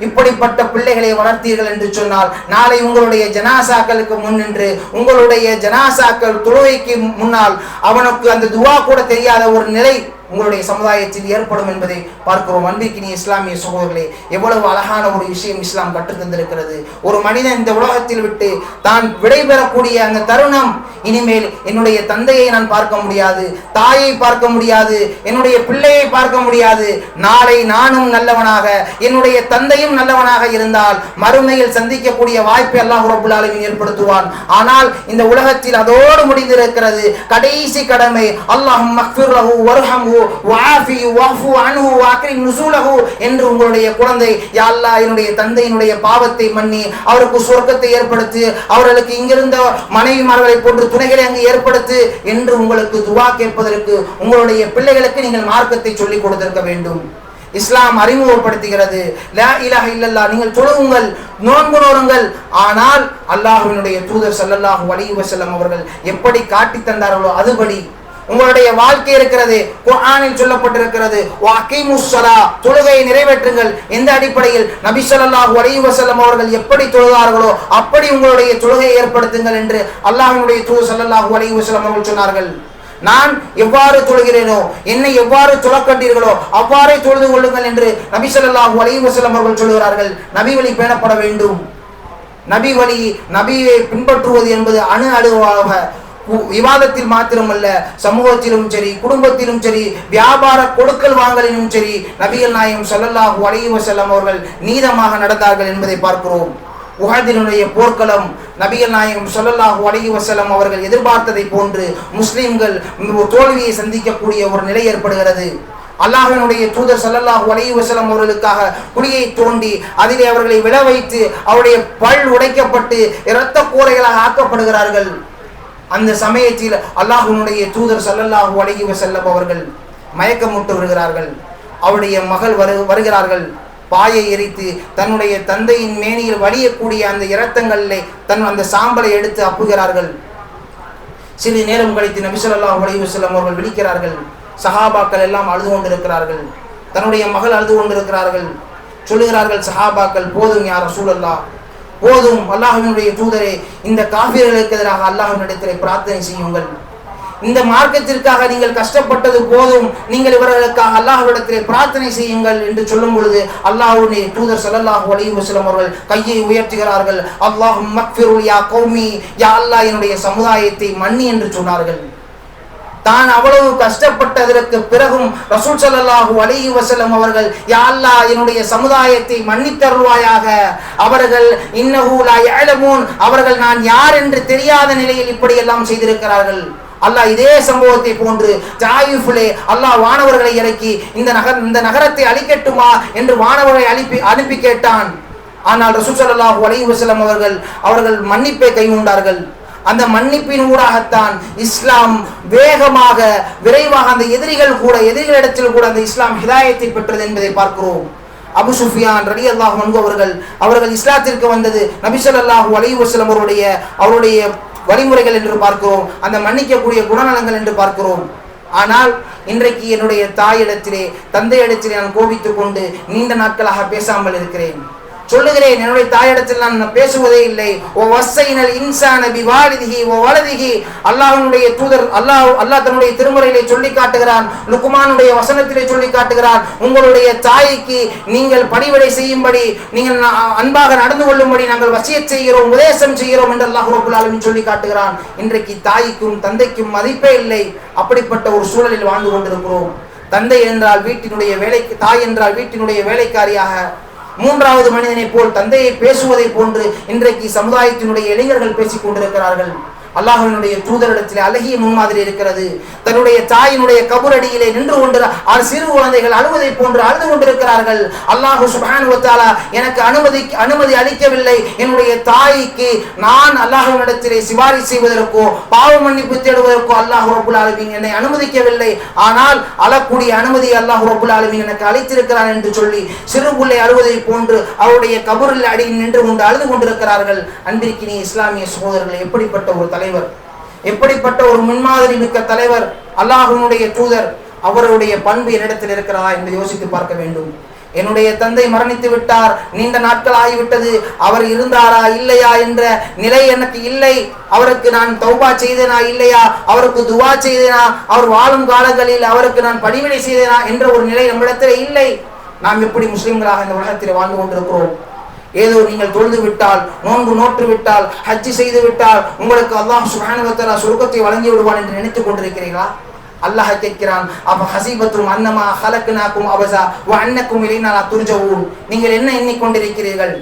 இப்படிப்பட்ட பிள்ளைகளை வளர்த்தீர்கள் என்று சொன்னால் நாளை உங்களுடைய ஜனாசாக்களுக்கு முன்னின்று, உங்களுடைய ஜனாசாக்கள் தொழுகைக்கு முன்னால் அவனுக்கு அந்த துவா கூட தெரியாத ஒரு நிலை உங்களுடைய சமுதாயத்தில் ஏற்படும் என்பதை பார்க்கிறோம். அன்பிற்கினிய இஸ்லாமிய சகோதரர்களே, எவ்வளவு அழகான ஒரு விஷயம் இஸ்லாம் கற்றுத் தந்திருக்கிறது. ஒரு மனிதன் இந்த உலகத்தில் விட்டு தான் விடைபெறக்கூடிய அந்த தருணம், இனிமேல் என்னுடைய தந்தையை நான் பார்க்க முடியாது, தாயை பார்க்க முடியாது, என்னுடைய பிள்ளையை பார்க்க முடியாது. நாளை நானும் நல்லவனாக, என்னுடைய தந்தையும் நல்லவனாக இருந்தால் மறுமையில் சந்திக்கக்கூடிய வாய்ப்பை அல்லாஹ் ரப்பல் ஆலமீன் ஏற்படுத்துவான். ஆனால் இந்த உலகத்தில் அதோடு முடிந்திருக்கிறது. கடைசி கடமை, அல்லாஹும்ம மக்ஃபிர் லஹு வர்ஹம்ஹு வஆஃபி வஃபு அன்ஹு வஅக்ரிம் நுஸூலஹு என்று உங்களுடைய குழந்தை, யா அல்லாஹ் என்னுடைய தந்தையினுடைய பாவத்தை மன்னி, அவருக்கு சொர்க்கத்தை ஏற்படுத்து, அவர்களுக்கு இங்கிருந்த மனைவிமார்களை போன்று துணைகளை அங்கு ஏற்படுத்து என்று உங்களுக்கு துவா கேட்பதற்கு உங்களுடைய பிள்ளைகளுக்கு நீங்கள் மார்க்கத்தை சொல்லிக் கொடுத்திருக்க வேண்டும். இஸ்லாம் அறிமுகப்படுத்துகிறது, லா இலாஹ இல்லல்லாஹ், நீங்கள் தொழுவுங்கள், நோன்பு நோருங்கள். ஆனால் அல்லாஹ்வினுடைய தூதர் ஸல்லல்லாஹு அலைஹி வஸல்லம் அவர்கள் எப்படி காட்டி தந்தார்களோ அதுபடி உங்களுடைய வாழ்க்கை இருக்கிறது. குர்ஆனில் சொல்லப்பட்டிருக்கிறது, வஅகீமுஸ் ஸலா, தொழுகையை நிறைவேற்றுங்கள். எந்த அடிப்படையில்? நபி ஸல்லல்லாஹு அலைஹி வஸல்லம் அவர்கள் எப்படி தொழுதார்களோ அப்படி உங்களுடைய தொழுகையை ஏற்படுத்துங்கள் என்று அல்லாஹ்வினுடைய தூதர் ஸல்லல்லாஹு அலைஹி வஸல்லம் அவர்கள் சொன்னார்கள். நான் எவ்வாறு தொழுகிறேனோ, என்னை எவ்வாறு தொழக்கண்டீர்களோ அவ்வாறே தொழுது கொள்ளுங்கள் என்று நபி ஸல்லல்லாஹு அலைஹி வஸல்லம் அவர்கள் சொல்கிறார்கள். நபி வழி பேணப்பட வேண்டும். நபி வழி, நபியை பின்பற்றுவது என்பது அணு அணுவாக விவாதத்தில் மாத்திரமல்ல, சமூகத்திலும் சரி, குடும்பத்திலும் சரி, வியாபார கொடுக்கல் வாங்கலிலும் சரி, நபிகள் நாயகம் ஸல்லல்லாஹு அலைஹி வஸல்லம் அவர்கள் நீதமாக நடந்தார்கள் என்பதை பார்க்கிறோம். உஹதினுடைய போர்க்களம், நபிகள் நாயகம் ஸல்லல்லாஹு அலைஹி வஸல்லம் அவர்கள் எதிர்பார்த்ததை போன்று முஸ்லிம்கள் தோல்வியை சந்திக்கக்கூடிய ஒரு நிலை ஏற்படுகிறது. அல்லாஹ்வினுடைய தூதர் ஸல்லல்லாஹு அலைஹி வஸல்லம் அவர்களுக்காக குழியை தோண்டி அதிலே அவர்களை விழ வைத்து அவருடைய பல் உடைக்கப்பட்டு இரத்த கோரைகளாக ஆக்கப்படுகிறார்கள். அந்த சமயத்தில் அல்லாஹ்வினுடைய தூதர் ஸல்லல்லாஹு அலைஹி வஸல்லம் அவர்கள் மயக்கமுட்டு வருகிறார்கள். அவருடைய மகள் வருகிறார்கள், பாயை எரித்து தன்னுடைய தந்தையின் மேனியில் வலியக்கூடிய அந்த இரத்தங்களிலே அந்த சாம்பலை எடுத்து அப்புகிறார்கள். சிறிது நேரம் கழித்து நபி ஸல்லல்லாஹு அலைஹி வஸல்லம் அவர்கள் விழிக்கிறார்கள். சஹாபாக்கள் எல்லாம் அழுது கொண்டிருக்கிறார்கள், தன்னுடைய மகள் அழுது கொண்டிருக்கிறார்கள். சொல்லுகிறார்கள் சஹாபாக்கள், போதும் யா ரசூலல்லாஹ், போதும் அல்லாஹ்வினுடைய தூதரே, இந்த காஃபிர்களுக்கு எதிராக அல்லாஹ்வினிடத்திலே பிரார்த்தனை செய்யுங்கள். இந்த மார்க்கத்திற்காக நீங்கள் கஷ்டப்பட்டது போதும், நீங்கள் இவர்களுக்காக அல்லாஹ்விடத்திலே பிரார்த்தனை செய்யுங்கள் என்று சொல்லும் பொழுது அல்லாஹ்வுடைய தூதர் ஸல்லல்லாஹு அலைஹி வஸல்லம் அவர்கள் கையை உயர்த்துகிறார்கள். அல்லாஹும்ம மக்ஃபிர் யா கௌமி, யா அல்லாஹ் என்னுடைய சமுதாயத்தை மன்னி என்று சொன்னார்கள். தான் அவ்வளவு கஷ்டப்பட்டதற்கு பிறகும் ரசூல் ஸல்லல்லாஹு அலைஹி வஸல்லம் அவர்கள், யா அல்லாஹ் என்னுடைய சமுதாயத்தை மன்னித்தருள்வாயாக, அவர்கள் இன்னஹு லா யஅலமூன், அவர்கள் நான் யார் என்று தெரியாத நிலையில் இப்படி எல்லாம் செய்திருக்கிறார்கள். அல்லாஹ் இதே சம்பவத்தை போன்று தாயிஃபிலே அல்லாஹ் வானவர்களை இறக்கி இந்த நகரத்தை அழிக்கட்டுமா என்று வானவர்களை அனுப்பி கேட்டான். ஆனால் ரசூல் ஸல்லல்லாஹு அலைஹி வஸல்லம் அவர்கள் மன்னிப்பை கைக்கொண்டார்கள். அந்த மன்னிப்பின் ஊடாகத்தான் இஸ்லாம் வேகமாக விரைவாக அந்த எதிரிகளிடத்தில் கூட அந்த இஸ்லாம் ஹிதாயத்தை பெற்றது என்பதை பார்க்கிறோம். அபு சுஃபியான் ரலியல்லாஹு அன்ஹு அவர்கள் இஸ்லாத்திற்கு வந்தது நபி ஸல்லல்லாஹு அலைஹி வஸல்லம் அவருடைய வழிமுறைகள் என்று பார்க்கிறோம், அந்த மன்னிக்கக்கூடிய குணநலங்கள் என்று பார்க்கிறோம். ஆனால் இன்றைக்கு என்னுடைய தாயிடத்திலே தந்தையிடத்திலே நான் கோபித்துக் கொண்டு நீண்ட நாட்களாக பேசாமல் இருக்கிறேன். சொல்லுகிறேன், என்னுடைய தாயிடத்தில் நான் பேசுவதே இல்லை. ஓ வஸ்ஸைனல் இன்சான பிவாலிதிஹி ஓ வலதிஹி, அல்லாஹ்வுடைய தூதர் அல்லாஹ் தன்னுடைய திருமுறையிலே சொல்லி காட்டுகிறான், லுக்மானுடைய வசனத்திலே சொல்லி காட்டுகிறான், உங்களுடைய தாய்க்கு நீங்கள் பணிவிடை செய்யும்படி, நீங்கள் அன்பாக நடந்து கொள்ளும்படி நாங்கள் வசியத் செய்கிறோம், உபதேசம் செய்கிறோம் என்று அல்லாஹ் ரப்பல் ஆலமீன் சொல்லி காட்டுகிறான். இன்றைக்கு தாய்க்கும் தந்தைக்கும் மதிப்பே இல்லை. அப்படிப்பட்ட ஒரு சூழலில் வாழ்ந்து கொண்டிருக்கிறோம். தந்தை என்றால் வீட்டினுடைய வேலைக்கு, தாய் என்றால் வீட்டினுடைய வேலைக்காரியாக, மூன்றாவது மனிதனை போல் தந்தையை பேசுவதை போன்று இன்றைக்கு சமுதாயத்தினுடைய இளைஞர்கள் பேசிக் கொண்டிருக்கிறார்கள். அல்லாஹ்வினுடைய தூதரிடத்தில் அழகிய முன்மாதிரி இருக்கிறது. தன்னுடைய தாயினுடைய கபரடியிலே நின்று கொண்டு சிறு குழந்தைகள் அழுவதை போன்று அழுது கொண்டிருக்கிறார்கள். அல்லாஹ் சுப்ஹானஹு வ தஆலா எனக்கு அனுமதி அளிக்கவில்லை, என்னுடைய தாய்க்கு நான் அல்லாஹ்வினிடத்திலே சிபாரிசு செய்வதற்கோ பாவ மன்னிப்பு தேடுவதற்கோ அல்லாஹ் ரப்பல் ஆலமீன் என்னை அனுமதிக்கவில்லை. ஆனால் அழக்கூடிய அனுமதி அல்லாஹ் ரப்பல் ஆலமீன் எனக்கு அளித்திருக்கிறான் என்று சொல்லி சிறு பிள்ளை அழுவதை போன்று அவருடைய கபரில் அடியில் நின்று கொண்டு அழுது கொண்டிருக்கிறார்கள். அன்பிற்கினிய இஸ்லாமிய சகோதரர்கள், எப்படிப்பட்ட ஒரு தலைவர், எப்படிப்பட்ட ஒரு முன்மாதிரி மிக்க தலைவர் அல்லாஹ்வினுடைய தூதர், அவருடைய பண்பு என்னிடத்தில் இருக்கிறதா என்று யோசித்து பார்க்க வேண்டும். என்னுடைய தந்தை மரணித்து விட்டார், நீண்ட நாட்கள் ஆகிவிட்டது, அவர் இருந்தாரா இல்லையா என்ற நிலை எனக்கு இல்லை. அவருக்கு நான் தௌபா செய்தேனா இல்லையா, அவருக்கு துவா செய்தேனா, அவர் வாழும் காலங்களில் அவருக்கு நான் பணிவிடை செய்தேனா என்ற ஒரு நிலை நம்மிடத்தில் இல்லை. நாம் எப்படி முஸ்லிம்களாக இந்த உலகத்தில் வாழ்ந்து கொண்டிருக்கிறோம்? ஏதோ நீங்கள் தொழுது விட்டால், நோன்பு நோற்று விட்டால், ஹஜ் செய்து விட்டால் உங்களுக்கு அல்லாஹ் சுப்ஹானஹு வ தஆலா சொர்க்கத்தை வழங்கி விடுவான் என்று நினைத்துக் கொண்டிருக்கிறீர்களா? அல்லாஹ் கேட்கிறான், அப்ப ஹஸீபத்தும் அன்னமா ஹலக்னாக்கும் அபஸா வ அன்னக்கும் இலைனா லா துர்ஜஊன், நீங்கள் என்ன எண்ணிக்கொண்டிருக்கிறீர்கள்?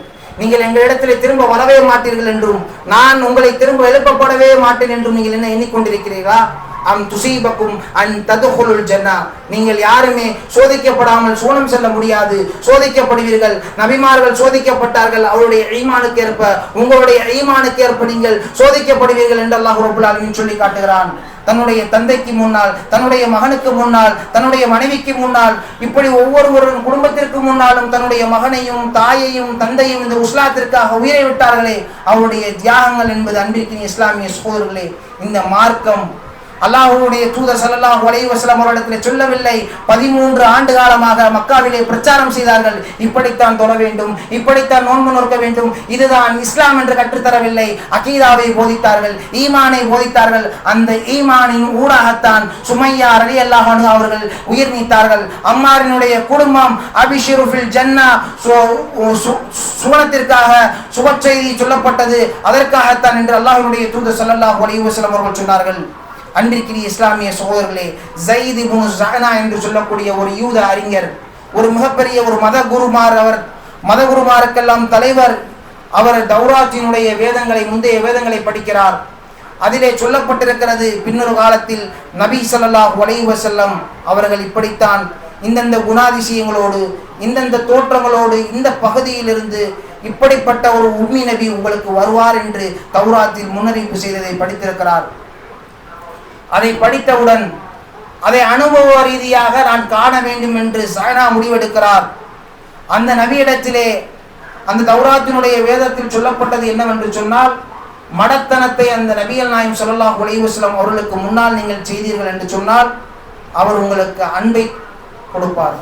நீங்கள் எங்களிடத்தில் திரும்ப வரவே மாட்டீர்கள் என்றும் நான் உங்களை திரும்ப எழுப்பப்படவே மாட்டேன் என்றும் நீங்கள் என்ன எண்ணிக்கொண்டிருக்கிறீர்களா? அம் துசீபக்கும் அன் ததுகுலுல் ஜன்னா, நீங்கள் யாருமே சோதிக்கப்படாமல் சோனம் செல்ல முடியாது, சோதிக்கப்படுவீர்கள். நபிமார்கள் சோதிக்கப்பட்டார்கள், அவருடைய ஈமானுக்கு ஏற்ப, உங்களுடைய ஈமானுக்கு ஏற்ப நீங்கள் சோதிக்கப்படுவீர்கள் என்று அல்லாஹ் ரப்பல் ஆலமீன் சொல்லி காட்டுகிறான். தன்னுடைய தந்தைக்கு முன்னால், தன்னுடைய மகனுக்கு முன்னால், தன்னுடைய மனைவிக்கு முன்னால், இப்படி ஒவ்வொருவரும் குடும்பத்திற்கு முன்னாலும் தன்னுடைய மகனையும் தாயையும் தந்தையும் இந்த இஸ்லாத்திற்காக உயிரை விட்டார்களே, அவருடைய தியாகங்கள் என்பது அன்பிற்கினிய இஸ்லாமிய சகோதரர்களே, இந்த மார்க்கம் அல்லாஹ்வுடைய தூதர் ஸல்லல்லாஹு அலைஹி வஸல்லம் அவர்களிடத்தில் சொல்லவில்லை. 13 ஆண்டு காலமாக மக்காவிலே பிரச்சாரம் செய்தார்கள், இப்படித்தான் தொழ வேண்டும், இப்படித்தான் நோன்பு நோக்க வேண்டும், இதுதான் இஸ்லாம் என்று கற்றுத்தரவில்லை. அகீதாவை போதித்தார்கள், ஈமானை போதித்தார்கள். அந்த ஈமானின் ஊடாகத்தான் சுமையா ரலியல்லாஹு அன்ஹா அவர்கள் உயிர் நீத்தார்கள். அம்மாரினுடைய குடும்பம் அபிஷிரு ஃபில் ஜன்னா, சுவனத்திற்காக சுப செய்தி சொல்லப்பட்டது, அதற்காகத்தான் என்று அல்லாஹ்வுடைய தூதர் ஸல்லல்லாஹு அலைஹி வஸல்லம் அவர்கள் சொன்னார்கள். அன்பிற்கினிய இஸ்லாமிய சகோதரர்களே, ஸைத் இப்னு ஸஅனா என்று சொல்லக்கூடிய ஒரு யூத அறிஞர், ஒரு மிகப்பெரிய ஒரு மத குருமாருக்கெல்லாம் தலைவர். அவர் தௌராத்தினுடைய வேதங்களை, முந்தைய வேதங்களை படிக்கிறார். அதிலே சொல்லப்பட்டிருக்கிறது, பின்னொரு காலத்தில் நபி ஸல்லல்லாஹு அலைஹி வஸல்லம் அவர்கள் இப்படித்தான் இந்தந்த குணாதிசயங்களோடு, இந்தந்த தோற்றங்களோடு, இந்த பகுதியிலிருந்து இப்படிப்பட்ட ஒரு உம்மி நபி உங்களுக்கு வருவார் என்று தௌராத்தில் முன்னறிவிப்பு செய்ததை படித்திருக்கிறார். அதை படித்தவுடன் அதை அனுபவ ரீதியாக நான் காண வேண்டும் என்று ஸஅனா முடிவெடுக்கிறார். அந்த நபியிடத்திலே அந்த தௌராத்தினுடைய வேதத்தில் சொல்லப்பட்டது என்னவென்று சொன்னால், மடத்தனத்தை அந்த நபிகள் நாயகம் ஸல்லல்லாஹு அலைஹி வஸல்லம் அவர்களுக்கு முன்னால் நீங்கள் செய்தீர்கள் என்று சொன்னால் அவர் உங்களுக்கு அன்பை கொடுப்பார்,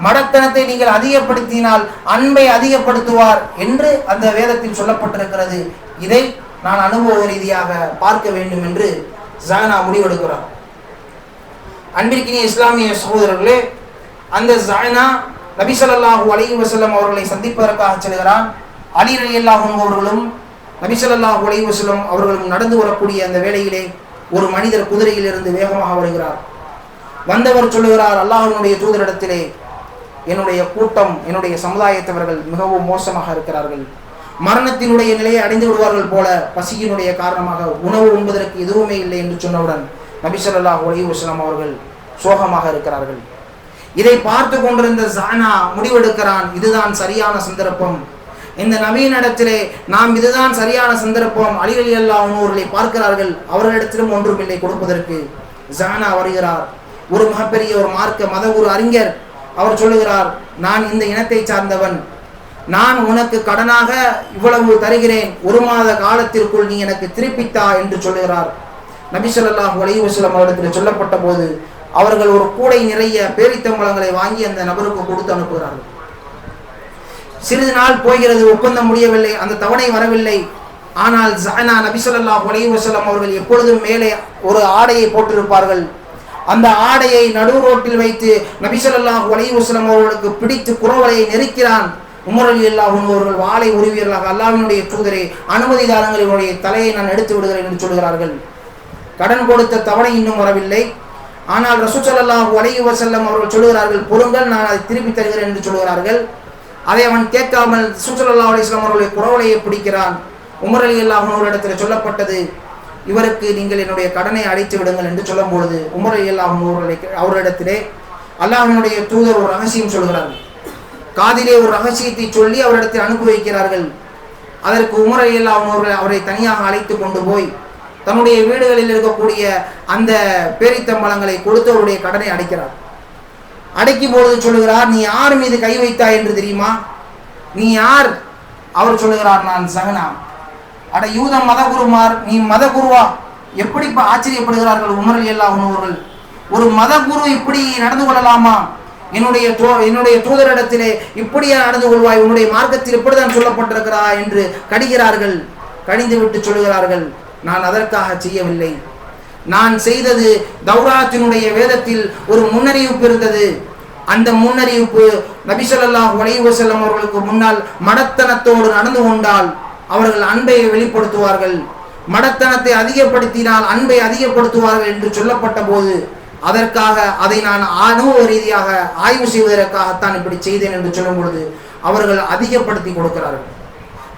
மடத்தனத்தை நீங்கள் அதிகப்படுத்தினால் அன்பை அதிகப்படுத்துவார் என்று அந்த வேதத்தில் சொல்லப்பட்டிருக்கிறது. இதை நான் அனுபவ ரீதியாக பார்க்க வேண்டும் என்று ஸஅனா முடிவெடுக்கிறார். அன்பிற்கினிய இஸ்லாமிய சகோதரர்களே, அந்த ஸஅனா நபி ஸல்லல்லாஹு அலைஹி வஸல்லம் அவர்களை சந்திப்பதற்காக செல்கிறான். அலி ரலியல்லாஹு அன்ஹு அவர்களும் நபி ஸல்லல்லாஹு அலைஹி வஸல்லம் அவர்களும் நடந்து வரக்கூடிய அந்த வேளையிலே ஒரு மனிதர் குதிரையில் இருந்து வேகமாக வருகிறார். வந்தவர் சொல்லுகிறார், அல்லாஹ்வினுடைய தூதரிடத்திலே, என்னுடைய கூட்டம், என்னுடைய சமுதாயத்தவர்கள் மிகவும் மோசமாக இருக்கிறார்கள், மரணத்தினுடைய நிலையை அடைந்து விடுவார்கள் போல, பசியினுடைய காரணமாக உணவு உண்பதற்கு எதுவுமே இல்லை என்று சொன்னவுடன் நபி ஸல்லல்லாஹு அலைஹி வஸல்லம் அவர்கள் சோகமாக இருக்கிறார்கள். இதை பார்த்து கொண்டிருந்த ஸஅனா முடிவெடுக்கிறான், இதுதான் சரியான சந்தர்ப்பம், இந்த நபியினிடத்திலே நாம் இதுதான் சரியான சந்தர்ப்பம். அலி ரலியல்லாஹு அன்ஹு அவர்களை பார்க்கிறார்கள், அவர்களிடத்திலும் ஒன்றுமில்லை கொடுப்பதற்கு. ஸஅனா வருகிறார், ஒரு மிகப்பெரிய ஒரு மார்க்க மத ஒரு அறிஞர். அவர் சொல்லுகிறார், நான் இந்த இனத்தை சார்ந்தவன், நான் உனக்கு கடனாக இவ்வளவு தருகிறேன், 1 மாத காலத்திற்குள் நீ எனக்கு திருப்பித்தா என்று சொல்லுகிறார். நபி ஸல்லல்லாஹு அலைஹி வஸல்லம் அவரிடத்தில் சொல்லப்பட்ட போது அவர்கள் ஒரு கூடை நிறைய பேரித்தம்பழங்களை வாங்கி அந்த நபருக்கு கொடுத்து அனுப்புகிறார்கள். சிறிது நாள் போகிறது, ஒப்பந்தம் முடியவில்லை, அந்த தவணை வரவில்லை. ஆனால் ஸஅனா நபி ஸல்லல்லாஹு அலைஹி வஸல்லம் அவர்கள் எப்பொழுதும் மேலே ஒரு ஆடையை போட்டிருப்பார்கள். அந்த ஆடையை நடு ரோட்டில் வைத்து நபி ஸல்லல்லாஹு அலைஹி வஸல்லம் அவர்களுக்கு பிடித்து குரவலையை நெருக்கிறான். உமர் ரலியல்லாஹு அன்ஹு அவர்கள் வாளை உருவியர்களாக, அல்லாஹ்வினுடைய தூதரே, அனுமதி தாருங்கள், இவருடைய தலையை நான் எடுத்து விடுகிறேன் என்று சொல்கிறார்கள். கடன் கொடுத்த தவணை இன்னும் வரவில்லை. ஆனால் ரசூல் ஸல்லல்லாஹு அலைஹி வஸல்லம் அவர்கள் சொல்கிறார்கள், பொறுங்கள், நான் அதை திருப்பி தருகிறேன் என்று சொல்கிறார்கள். அதை அவன் கேட்காமல் ரசூல் ஸல்லல்லாஹு அலைஹி வஸல்லம் அவர்களுடைய குரவலையை பிடிக்கிறான். உமர் ரலியல்லாஹு அன்ஹு இடத்தில் சொல்லப்பட்டது, இவருக்கு நீங்கள் என்னுடைய கடனை அடைத்து விடுங்கள் என்று சொல்லும் பொழுது உமர் ரலியல்லாஹு அன்ஹு அவரிடத்திலே அல்லாஹ்வினுடைய தூதர் ஒரு ரகசியம் சொல்கிறார்கள். காதிலே ஒரு ரகசியத்தை சொல்லி அவரிடத்தில் அனுப்பி வைக்கிறார்கள். அதற்கு உமர் ரலியல்லாஹு அன்ஹு அவர்கள் அவரை தனியாக அழைத்து கொண்டு போய் தன்னுடைய வீடுகளில் இருக்கக்கூடிய அந்த பேரித்தம்பழங்களை கொடுத்து அவருடைய கடனை அடைக்கிறார். அடைக்கும் பொழுது சொல்லுகிறார், நீ யார் மீது கை வைத்தாய் என்று தெரியுமா? நீ யார்? அவர் சொல்லுகிறார், நான் ஸஅனா. அட யூத மதகுருமார், நீ மதகுருவா? எப்படி ஆச்சரியப்படுகிறார்கள் உமர் ரலியல்லாஹு அன்ஹு அவர்கள். ஒரு மதகுரு இப்படி நடந்து கொள்ளலாமா? என்னுடைய தூதரிடத்திலே இப்படியே நடந்து கொள்வாய்? உன்னுடைய மார்க்கத்தில் இப்படிதான் சொல்லப்பட்டிருக்கிறா என்று கடிகிறார்கள். கடிந்து விட்டு சொல்லுகிறார்கள், நான் அதற்காக செய்யவில்லை, நான் செய்தது தௌராத்தினுடைய வேதத்தில் ஒரு முன்னறிவிப்பு இருந்தது. அந்த முன்னறிவிப்பு நபி ஸல்லல்லாஹு அலைஹி வஸல்லம் அவர்களுக்கு முன்னால் மடத்தனத்தோடு நடந்து கொண்டால் அவர்கள் அன்பை வெளிப்படுத்துவார்கள், மடத்தனத்தை அதிகப்படுத்தினால் அன்பை அதிகப்படுத்துவார்கள் என்று சொல்லப்பட்ட போது அதற்காக அதை நான் அனுபவ ரீதியாக ஆய்வு செய்வதற்காகத்தான் இப்படி செய்தேன் என்று சொல்லும் பொழுது அவர்கள் அதிகப்படுத்தி கொடுக்கிறார்கள்.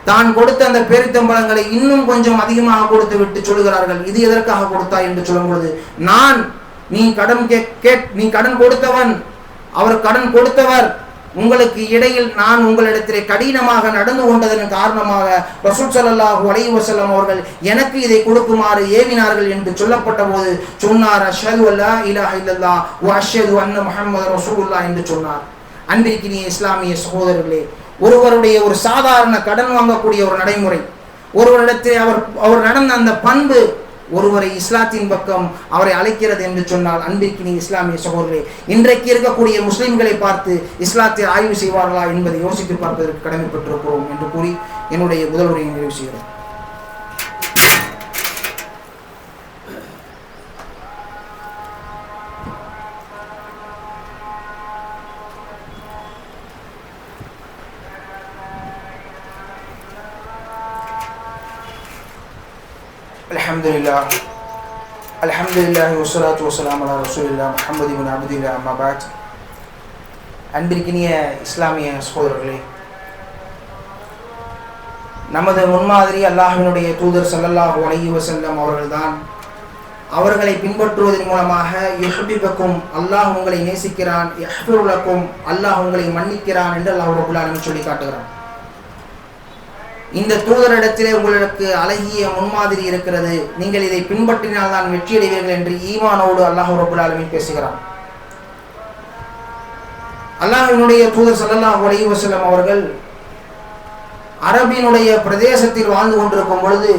தான் கொடுத்த அந்த பேரித்தம்பழங்களை இன்னும் கொஞ்சம் அதிகமாக கொடுத்து விட்டு சொல்லுகிறார்கள், இது எதற்காக கொடுத்தாய் என்று சொல்லும் பொழுது, நீ கடன் கொடுத்தவன், அவர் கடன் கொடுத்தவர், உங்களுக்கு இடையில் நான் உங்களிடத்திலே கடினமாக நடந்து கொண்டதன் காரணமாக ரசூல் ஸல்லல்லாஹு அலைஹி வஸல்லம் அவர்கள் எனக்கு இதை கொடுக்குமாறு ஏவினார்கள் என்று சொல்லப்பட்ட போது சொன்னார், அஷ்ஹது அல்லா இலாஹ இல்லல்லாஹ் வ அஷ்ஹது அன்ன முஹம்மது ரசூலுல்லாஹ் என்று சொன்னார். அன்பிற்கினிய இஸ்லாமிய சகோதரர்களே, ஒருவருடைய ஒரு சாதாரண கடன் வாங்கக்கூடிய ஒரு நடைமுறை, ஒருவரிடத்தில் அவர் நடந்த அந்த பண்பு ஒருவரை இஸ்லாத்தின் பக்கம் அவரை அழைக்கிறது என்று சொன்னால், அன்பிற்கினி இஸ்லாமிய சகோதரர்களே, இன்றைக்கு இருக்கக்கூடிய முஸ்லிம்களை பார்த்து இஸ்லாத்தை ஆய்வு செய்வார்களா என்பதை யோசித்து பார்ப்பதற்கு கடமைப்பட்டிருக்கிறோம் என்று கூறி என்னுடைய முதல் உரையை நிறைவு செய்கிறேன். அல்ஹம்துலில்லாஹி வஸ்ஸலாத்து வஸ்ஸலாமு அலா ரசூலில்லாஹ் முஹம்மது இப்னு அப்துல்லாஹ் அம்மா பஅத். அன்பிற்கினிய இஸ்லாமிய சகோதரர்களே, நமது முன்மாதிரி அல்லாஹ்வினுடைய தூதர் ஸல்லல்லாஹு அலைஹி வஸல்லம் அவர்கள்தான். அவர்களை பின்பற்றுவதன் மூலமாக யுஹ்பிபக்கும், அல்லாஹ் உங்களை நேசிக்கிறான், யஹ்ஃபிரு லக்கும், அல்லாஹ் உங்களை மன்னிக்கிறான் என்று அல்லாஹ் ரப்பல் ஆலமீன் சொல்லி காட்டுகிறான். இந்த தூதரிடத்திலே உங்களுக்கு அழகிய முன்மாதிரி இருக்கிறது, நீங்கள் இதை பின்பற்றினால் தான் வெற்றியடைவீர்கள் என்று ஈமானோடு அல்லாஹ் ரப்பல் ஆலமீன் பேசுகிறான். அல்லாஹ்வினுடைய தூதர் ஸல்லல்லாஹு அலைஹி வஸல்லம் அவர்கள் அரபினுடைய பிரதேசத்தில் வாழ்ந்து கொண்டிருக்கும் பொழுது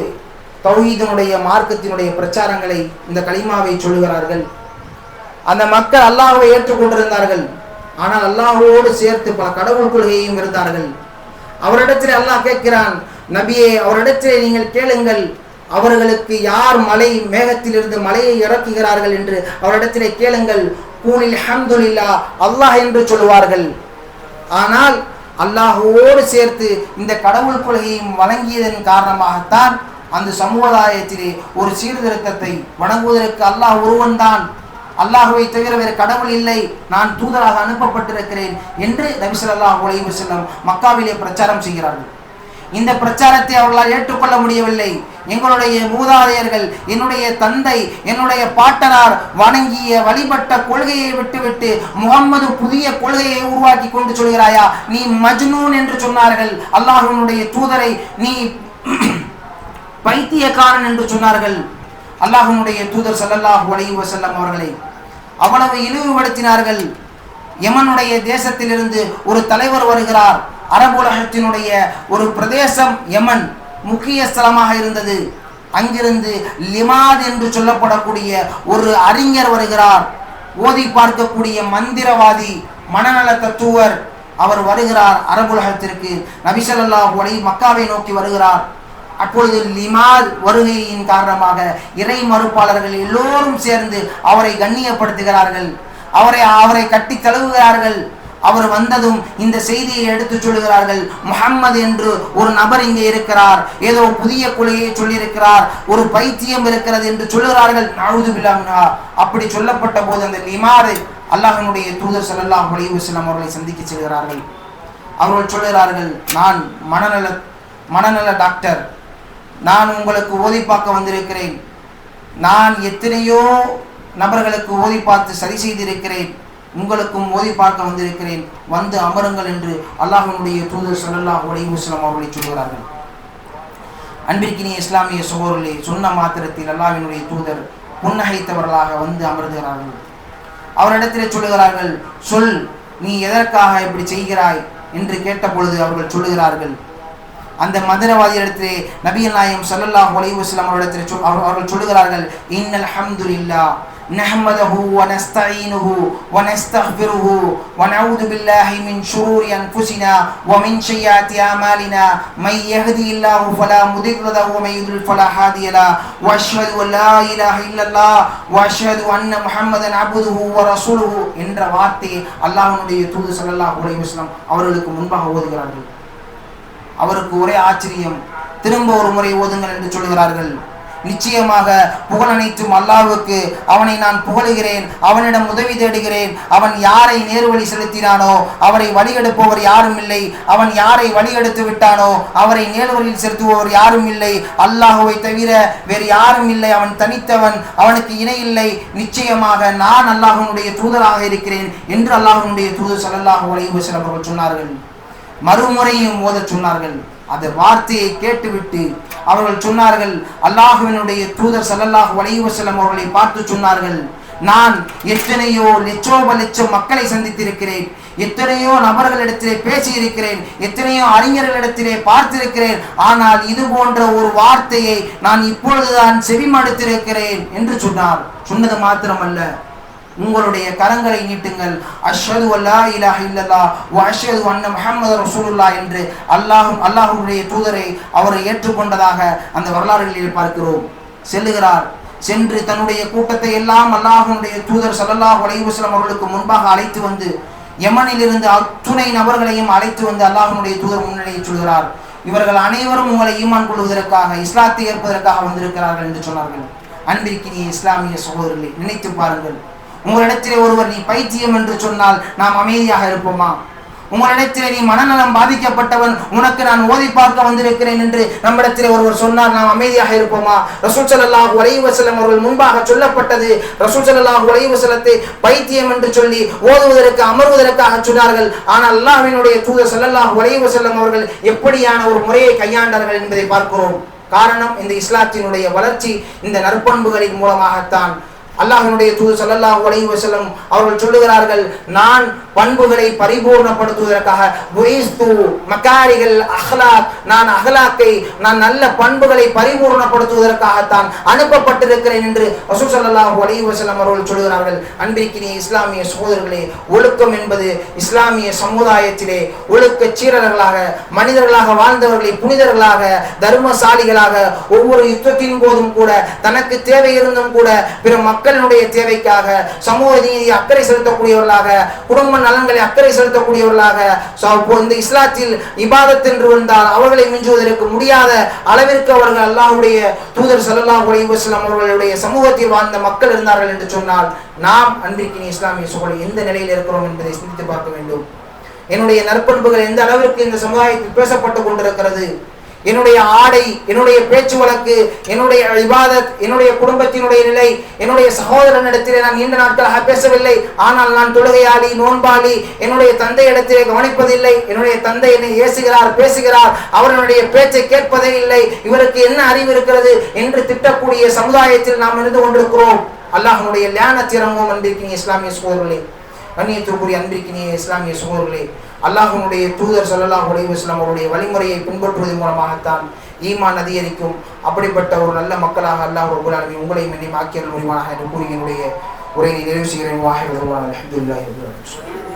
தௌஹீதினுடைய மார்க்கத்தினுடைய பிரச்சாரங்களை, இந்த கலிமாவை சொல்லுகிறார்கள். அந்த மக்கள் அல்லாஹ்வை ஏற்றுக்கொண்டிருந்தார்கள், ஆனால் அல்லாஹ்வோடு சேர்த்து பல கடவுள் கொள்கையும் இருந்தார்கள். அவரிடத்தில் அல்லாஹ் கேட்கிறான், நபியே அவரிடத்திலே நீங்கள் கேளுங்கள், அவர்களுக்கு யார் மலை மேகத்திலிருந்து மலையை இறக்குகிறார்கள் என்று அவரிடத்திலே கேளுங்கள். கூலில் ஹம்துலில்லாஹ், அல்லாஹ் என்று சொல்லுவார்கள். ஆனால் அல்லாஹ்வோடு சேர்த்து இந்த கடவுள் கொள்கையும் வழங்கியதன் காரணமாகத்தான் அந்த சமுதாயத்திலே ஒரு சீர்திருத்தத்தை வணங்குவதற்கு அல்லாஹ் ஒருவன்தான், அல்லாஹுவை தவிர வேறு கடவுள் இல்லை, நான் தூதராக அனுப்பப்பட்டிருக்கிறேன் என்று நபி ஸல்லல்லாஹு அலைஹி வஸல்லம் மக்காவிலே பிரச்சாரம் செய்கிறார்கள். இந்த பிரச்சாரத்தை அவர்களால் ஏற்றுக்கொள்ள முடியவில்லை. எங்களுடைய மூதாதையர்கள், என்னுடைய தந்தை, என்னுடைய பாட்டனார் வணங்கிய வழிபட்ட கொள்கையை விட்டுவிட்டு முகம்மது புதிய கொள்கையை உருவாக்கி கொண்டு சொல்கிறாயா, நீ மஜ்னூன் என்று சொன்னார்கள். அல்லாஹ்வினுடைய தூதரை நீ பைத்தியக்காரன் என்று சொன்னார்கள். அல்லாஹ்வினுடைய தூதர் ஸல்லல்லாஹு அலைஹி வஸல்லம் அவர்களை அவ்வளவு இழிவுபடுத்தினார்கள். யமனுடைய தேசத்திலிருந்து ஒரு தலைவர் வருகிறார். அரபு உலகத்தினுடைய ஒரு பிரதேசம் யமன் முக்கிய ஸ்தலமாக இருந்தது. அங்கிருந்து லிமாத் என்று சொல்லப்படக்கூடிய ஒரு அறிஞர் வருகிறார். ஓதி பார்க்கக்கூடிய மந்திரவாதி, மனநல தத்துவர். அவர் வருகிறார் அரபுலகத்திற்கு. நபி ஸல்லல்லாஹு அலைஹி மக்காவை நோக்கி வருகிறார். அப்பொழுது லிமாத் வருகையின் காரணமாக இறை மறுப்பாளர்கள் எல்லோரும் சேர்ந்து அவரை கண்ணியப்படுத்துகிறார்கள், அவரை கட்டி தழுவுகிறார்கள். அவர் வந்ததும் இந்த செய்தியை எடுத்து சொல்லுகிறார்கள், முஹம்மது என்று ஒரு நபர் இங்கே இருக்கிறார், ஏதோ புதிய கொள்கையை சொல்லியிருக்கிறார், ஒரு பைத்தியம் இருக்கிறது என்று சொல்லுகிறார்கள். நஊது பில்லாஹ் மின்ஹா. அப்படி சொல்லப்பட்ட போது அந்த லிமாதை அல்லாஹ்வினுடைய தூதர் ஸல்லல்லாஹு அலைஹி வஸல்லம் அவர்களை சந்திக்க செல்கிறார்கள். அவர்கள் சொல்லுகிறார்கள், நான் மனநல டாக்டர், நான் உங்களுக்கு ஓதி பார்க்க வந்திருக்கிறேன், நான் எத்தனையோ நபர்களுக்கு ஓதி பார்த்து சரி செய்திருக்கிறேன், உங்களுக்கும் ஓதி பார்க்க வந்திருக்கிறேன், வந்து அமருங்கள் என்று அல்லாஹ்வினுடைய தூதர் ஸல்லல்லாஹு அலைஹி வஸல்லம் அவர்களை சொல்கிறார்கள். அன்பிற்கினிய இஸ்லாமிய சகோதரர்களே, சொன்ன மாத்திரத்தில் அல்லாஹ்வினுடைய தூதர் புன்னகைத்தவர்களாக வந்து அமர்கிறார்கள். அவரிடத்தில் சொல்லுகிறார்கள், சொல், நீ எதற்காக இப்படி செய்கிறாய் என்று கேட்ட பொழுது அவர்கள் சொல்லுகிறார்கள், அந்த மந்திரவாதியிடத்திலே நபிகள் நாயகம் ஸல்லல்லாஹு அலைஹி வஸல்லம் அவர்கள் சொல்லுகிறார்கள், இன்னல் ஹம்துலில்லாஹ் நஹ்மதுஹு வ நஸ்தஈனுஹு வ நஸ்தக்ஃபிருஹு வ நஊது பில்லாஹி மின் ஷுரூரி அன்ஃபுஸினா வ மின் ஸய்யிஆத்தி அமாலினா மை யஹ்திஹில்லாஹு ஃபலா முதில்ல லஹு வ மை யுத்லில் ஃபலா ஹாதிய லஹு வ அஷ்ஹது அன் லா இலாஹ இல்லல்லாஹ் வ அஷ்ஹது அன்ன முஹம்மதன் அப்துஹு வ ரசூலுஹு என்ற வார்த்தையை அல்லாஹ்வுடைய தூதர் ஸல்லல்லாஹு அலைஹி வஸல்லம் அவர்களுக்கு முன்பாக ஓதுகிறார்கள். அவருக்கு ஒரே ஆச்சரியம். திரும்ப ஒரு முறை ஓதுங்கள் என்று சொல்கிறார்கள். நிச்சயமாக புகழ் அனைத்தும் அல்லாஹ்வுக்கு, அவனை நான் புகழுகிறேன், அவனிடம் உதவி தேடுகிறேன். அவன் யாரை நேர்வழி செலுத்தினானோ அவரை வழிகெடுப்பவர் யாரும் இல்லை, அவன் யாரை வழிகெடுத்து விட்டானோ அவரை நேர்வழியில் செலுத்துபவர் யாரும் இல்லை, அல்லாஹ்வை தவிர வேறு யாரும் இல்லை, அவன் தனித்தவன், அவனுக்கு இணை இல்லை, நிச்சயமாக நான் அல்லாஹ்வுடைய தூதராக இருக்கிறேன் என்று அல்லாஹ்வுடைய தூதர் ஸல்லல்லாஹு அலைஹி வஸல்லம் அவர்கள் சொன்னார்கள். மறுமுறையும் ஓதச் சொன்னார்கள். அந்த வார்த்தையை கேட்டுவிட்டு அவர்கள் சொன்னார்கள், அல்லாஹ்வினுடைய தூதர் ஸல்லல்லாஹு அலைஹி வஸல்லம் அவர்களை பார்த்து சொன்னார்கள், நான் எத்தனையோ லட்சம் மக்களை சந்தித்திருக்கிறேன், எத்தனையோ நபர்களிடத்திலே பேசியிருக்கிறேன், எத்தனையோ அறிஞர்களிடத்திலே பார்த்திருக்கிறேன், ஆனால் இது போன்ற ஒரு வார்த்தையை நான் இப்பொழுதுதான் செவிமடுத்திருக்கிறேன் என்று சொன்னார். சொன்னது மாத்திரமல்ல, உங்களுடைய கரங்களை நீட்டுங்கள், அஷ்ஹது அல்லா இலாஹ இல்லல்லாஹ் வ அஷ்ஹது அன்ன முஹம்மது ரசூலுல்லாஹ் என்று அல்லாஹ்வுடைய தூதரை அவரை ஏற்றுக்கொண்டதாக அந்த வரலாறுகளில் பார்க்கிறோம். செல்லுகிறார். சென்று தன்னுடைய கூட்டத்தை எல்லாம் அல்லாஹ்வுடைய தூதர் ஸல்லல்லாஹு அலைஹி வஸல்லம் அவர்களுக்கு முன்பாக அழைத்து வந்து, யமனில் இருந்து அத்துணை நபர்களையும் அழைத்து வந்து அல்லாஹ்வுடைய தூதர் முன்னிலையில் சொல்கிறார், இவர்கள் அனைவரும் உங்களை ஈமான் கொள்வதற்காக, இஸ்லாத்தை ஏற்பதற்காக வந்திருக்கிறார்கள் என்று சொன்னார்கள். அன்பிற்கினிய இஸ்லாமிய சகோதரர்களை நினைத்து பாருங்கள். உங்களிடத்திலே ஒருவர் நீ பைத்தியம் என்று சொன்னால் நாம் அமைதியாக இருப்போமா? உங்களிடத்திலே நீ மனநலம் பாதிக்கப்பட்டவன், உனக்கு நான் ஓதி பார்க்க வந்திருக்கிறேன் என்று நம்மிடத்திலே ஒருவர் சொன்னால் நாம் அமைதியாக இருப்போமா? ரசூல் ஸல்லல்லாஹு அலைஹி வஸல்லம் அவர்கள் முன்பாக சொல்லப்பட்டது, ரசூல் ஸல்லல்லாஹு அலைஹி வஸல்லத்தை பைத்தியம் என்று சொல்லி ஓதுவதற்கு அமர்வதற்காக சொன்னார்கள். ஆனால் அல்லாஹ்வினுடைய தூதர் ஸல்லல்லாஹு அலைஹி வஸல்லம் அவர்கள் எப்படியான ஒரு முறையை கையாண்டார்கள் என்பதை பார்க்கிறோம். காரணம், இந்த இஸ்லாத்தினுடைய வளர்ச்சி இந்த நற்பண்புகளின் மூலமாகத்தான். அல்லாஹ்வினுடைய தூதர் ஸல்லல்லாஹு அலைஹி வஸல்லம் அவர்கள் சொல்லுகிறார்கள், நான் பண்புகளை பரிபூர்ணப்படுத்துவதற்காக புயிஸ்து மகாரிகள் அஹ்லாக், நான் அஹ்லாக்கை, நான் நல்ல பண்புகளை பரிபூர்ணப்படுத்துவதற்காகத்தான் அனுப்பப்பட்டிருக்கிறேன் என்று ரசூல் ஸல்லல்லாஹு அலைஹி வஸல்லம் அவர்கள் சொல்லுகிறார்கள். அன்பிற்கினிய இஸ்லாமிய சகோதரர்களே, ஒழுக்கம் என்பது இஸ்லாமிய சமுதாயத்திலே ஒழுக்க சீரர்களாக, மனிதர்களாக வாழ்ந்தவர்களை புனிதர்களாக, தர்மசாலிகளாக, ஒவ்வொரு யுத்தத்தின் போதும் கூட தனக்கு தேவை இருந்தும் கூட பிற மக்கள் மக்களினுடைய தேவைக்காக சமூக நீதி அக்கறை செலுத்தக்கூடியவர்களாக, குடும்ப நலன்களை அக்கறை செலுத்தக்கூடியவர்களாக, இந்த இஸ்லாத்தில் இபாதத் என்று வந்தால் அவர்களை மிஞ்சுவதற்கு முடியாத அளவிற்கு அவர்கள் அல்லாஹ்வுடைய தூதர் ஸல்லல்லாஹு அலைஹி வஸல்லம் அவர்களுடைய சமூகத்தில் வாழ்ந்த மக்கள் இருந்தார்கள் என்று சொன்னால் நாம் அன்பிற்கினிய இஸ்லாமிய சகோதரர்கள் எந்த நிலையில் இருக்கிறோம் என்பதை சிந்தித்து பார்க்க வேண்டும். என்னுடைய நற்பண்புகள் எந்த அளவிற்கு இந்த சமுதாயத்தில் பேசப்பட்டு கொண்டிருக்கிறது, என்னுடைய ஆடை, என்னுடைய பேச்சு வழக்கு, என்னுடைய இபாதத், என்னுடைய குடும்பத்தினுடைய நிலை, என்னுடைய சகோதரனிடத்திலே நான் நீண்ட நாட்களாக பேசவில்லை, ஆனால் நான் தொழுகையாளி, நோன்பாளி, என்னுடைய தந்தை இடத்திலே கவனிப்பதில்லை, என்னுடைய தந்தை என்னை ஏசுகிறார், பேசுகிறார், அவர்களுடைய பேச்சை கேட்பதே இல்லை, இவருக்கு என்ன அறிவு இருக்கிறது என்று திட்டக்கூடிய சமுதாயத்தில் நாம் இருந்து கொண்டிருக்கிறோம். அல்லாஹ்வுடைய லானத் இறங்கும். அன்பிற்கினிய இஸ்லாமிய சகோதரர்களே, கண்ணியத்திற்குரிய அன்பிற்கினிய இஸ்லாமிய சகோதரர்களே, அல்லாஹ்வுடைய தூதர் ஸல்லல்லாஹு அலைஹி வஸல்லம் அவருடைய வழிமுறையை பின்பற்றுவதன் மூலமாகத்தான் ஈமான் அதிகரிக்கும். அப்படிப்பட்ட ஒரு நல்ல மக்களாக அல்லாஹ் ரப்பல் ஆலமீன் உங்களையும் என்னையும் ஆக்கியருள் புரிவானாக என்று கூறி என்னுடைய உரையை நிறைவு செய்கிறேன். வாஹிர் அல்ஹம்துலில்லாஹி ரப்பில் ஆலமீன்.